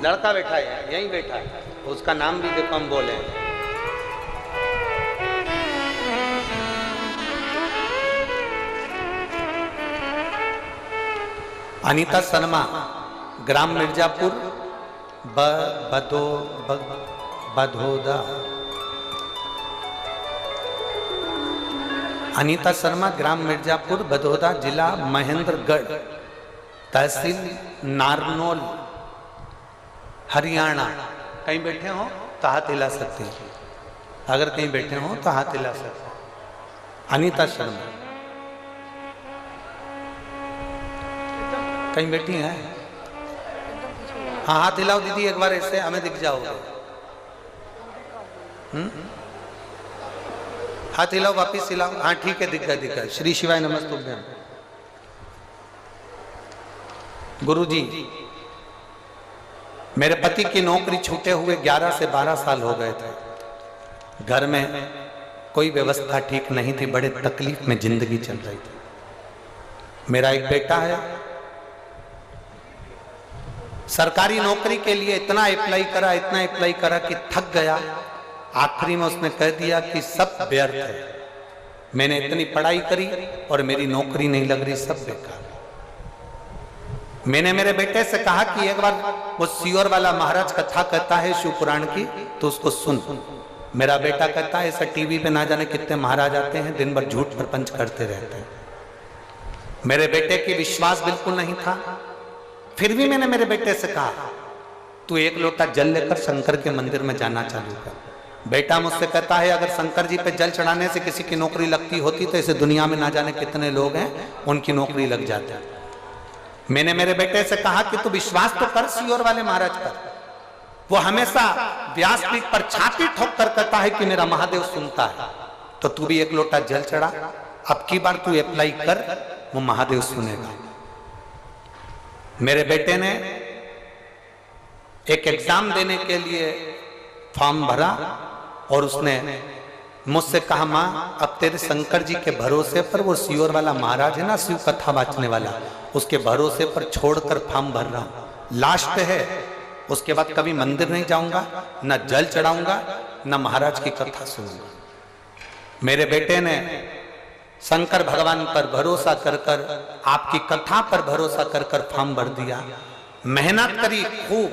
लड़का बैठा है, यहीं बैठा है, उसका नाम भी देखो हम बोले। अनीता शर्मा, ग्राम मिर्जापुर, बधोदा। अनीता शर्मा, ग्राम मिर्जापुर, बधोदा, जिला महेंद्रगढ़, तहसील नारनौल, हरियाणा। कहीं बैठे हो तो हाथ हिला सकते हैं, अगर कहीं बैठे हो तो हाथ हिला सकते हैं। अनीता शर्मा कहीं बैठी हैं? हाँ, हाथ हिलाओ दीदी एक बार, ऐसे हमें दिख जाओगे। हाथ हिलाओ, वापिस हिलाओ। हाँ ठीक है, दिख गया। श्री शिवाय नमस्तुभ्यम। गुरुजी, मेरे पति की नौकरी छूटे हुए 11 से 12 साल हो गए थे। घर में कोई व्यवस्था ठीक नहीं थी, बड़े तकलीफ में जिंदगी चल रही थी। मेरा एक बेटा है, सरकारी नौकरी के लिए इतना अप्लाई करा कि थक गया। आखिरी में उसने कह दिया कि सब व्यर्थ है, मैंने इतनी पढ़ाई करी और मेरी नौकरी नहीं लग रही, सब बेकार। मैंने मेरे बेटे से कहा कि एक बार वो सियोर वाला महाराज कथा कहता है शिव पुराण की, तो उसको सुन। मेरा बेटा कहता है ऐसा टीवी पे ना जाने कितने महाराज आते हैं, दिन भर झूठ प्रपंच करते रहते हैं। मेरे बेटे की विश्वास बिल्कुल नहीं था, फिर भी मैंने मेरे बेटे से कहा तू 1 लोटा जल लेकर शंकर के मंदिर में जाना चालू कर। बेटा मुझसे कहता है अगर शंकर जी पे जल चढ़ाने से किसी की नौकरी लगती होती तो इसे दुनिया में ना जाने कितने लोग हैं उनकी नौकरी लग जाती। मैंने मेरे बेटे से कहा कि तू विश्वास तो कर सियोर वाले महाराज पर, वो हमेशा व्यासपीठ पर छाती ठोक कर कहता है कि मेरा महादेव सुनता है, तो तू भी 1 लोटा जल चढ़ा, अब की बार तू अप्लाई कर, वो महादेव सुनेगा। मेरे बेटे ने एक एग्जाम देने के लिए फॉर्म भरा और उसने मुझसे कहा माँ अब तेरे शंकर जी के भरोसे पर, वो सियोर वाला महाराज है ना शिव कथा बांचने वाला, उसके भरोसे पर छोड़कर फॉर्म भर रहा हूं, लास्ट है, उसके बाद कभी मंदिर नहीं जाऊंगा, न जल चढ़ाऊंगा, न महाराज की कथा सुनूंगा। मेरे बेटे ने शंकर भगवान पर भरोसा कर कर, आपकी कथा पर भरोसा कर कर फॉर्म भर दिया। मेहनत करी खूब,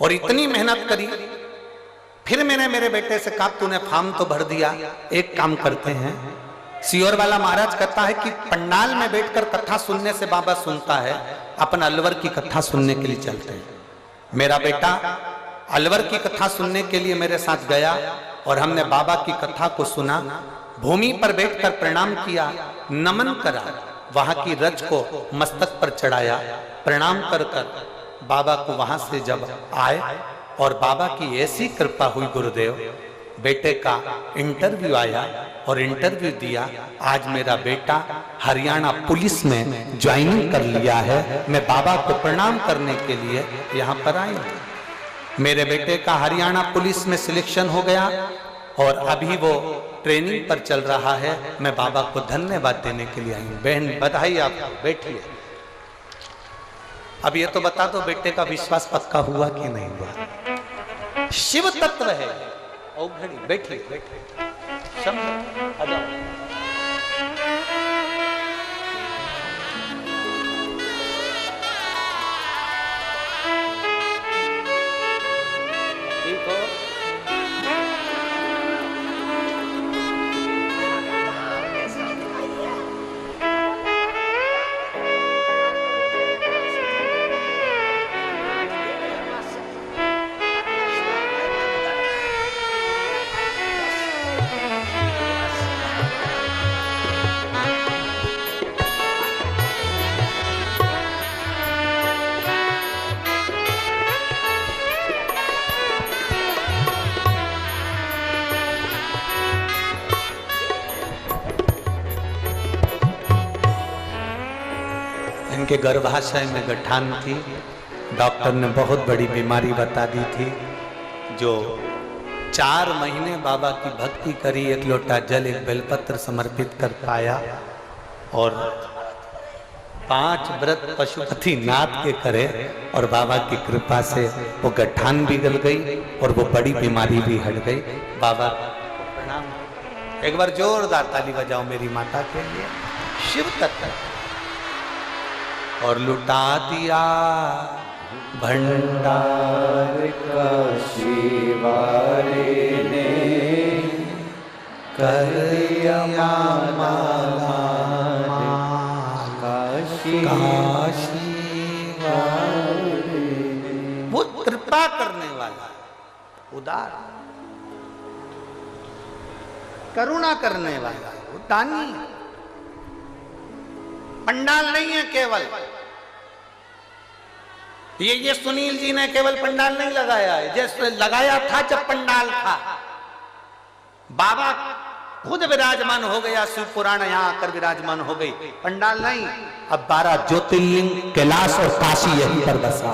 और इतनी मेहनत करी, फिर मैंने मेरे बेटे से कहा तूने फॉर्म तो भर दिया, एक काम करते हैं, सियोर वाला महाराज कहता है कि पंडाल में बैठकर कथा सुनने से बाबा सुनता है, अपन अलवर की कथा सुनने के लिए चलते हैं। मेरा बेटा अलवर की कथा सुनने के लिए मेरे साथ गया और हमने बाबा की कथा को सुना। भूमि पर बैठकर प्रणाम किया, नमन करा, वहां की रज को मस्तक पर चढ़ाया, प्रणाम कर कर बाबा को वहां से जब आए और बाबा की ऐसी कृपा हुई गुरुदेव, बेटे का इंटरव्यू आया और इंटरव्यू दिया। आज मेरा बेटा हरियाणा पुलिस में ज्वाइनिंग कर लिया है। मैं बाबा को प्रणाम करने के लिए यहाँ पर आई हूँ। मेरे बेटे का हरियाणा पुलिस में सिलेक्शन हो गया और अभी वो ट्रेनिंग पर चल रहा है। मैं बाबा को धन्यवाद देने के लिए आई हूँ। बहन बधाई आपको, बैठिए। अब ये तो बता दो बेटे का विश्वास पक्का हुआ कि नहीं हुआ? शिव तत्व है। ओ घड़ी बैठिए, बैठिए, समझो, आ जाओ। ठीक हो? इनके गर्भाशय में गठान थी। डॉक्टर ने बहुत बड़ी बीमारी बता दी थी। जो 4 महीने बाबा की भक्ति करी, 1 लोटा जल 1 बेलपत्र समर्पित कर पाया और 5 व्रत पशुपति नाथ के करे और बाबा की कृपा से वो गठान भी गल गई और वो बड़ी बीमारी भी हट गई। बाबा को प्रणाम। एक बार जोरदार ताली बजाओ मेरी माता के लिए। शिव तत्व और लुटा दिया भंडार का शिवारे ने, कर दिया माला काशी वाले। वो कृपा करने वाला, उदार, करुणा करने वाला, वो दानी। पंडाल नहीं है केवल ये सुनील जी ने केवल पंडाल नहीं लगाया है, जैसे लगाया था जब पंडाल था। बाबा खुद विराजमान हो गया, शिव पुराण यहाँ आकर विराजमान हो गई। पंडाल नहीं, अब 12 ज्योतिर्लिंग कैलाश और काशी यहीं पर बसा।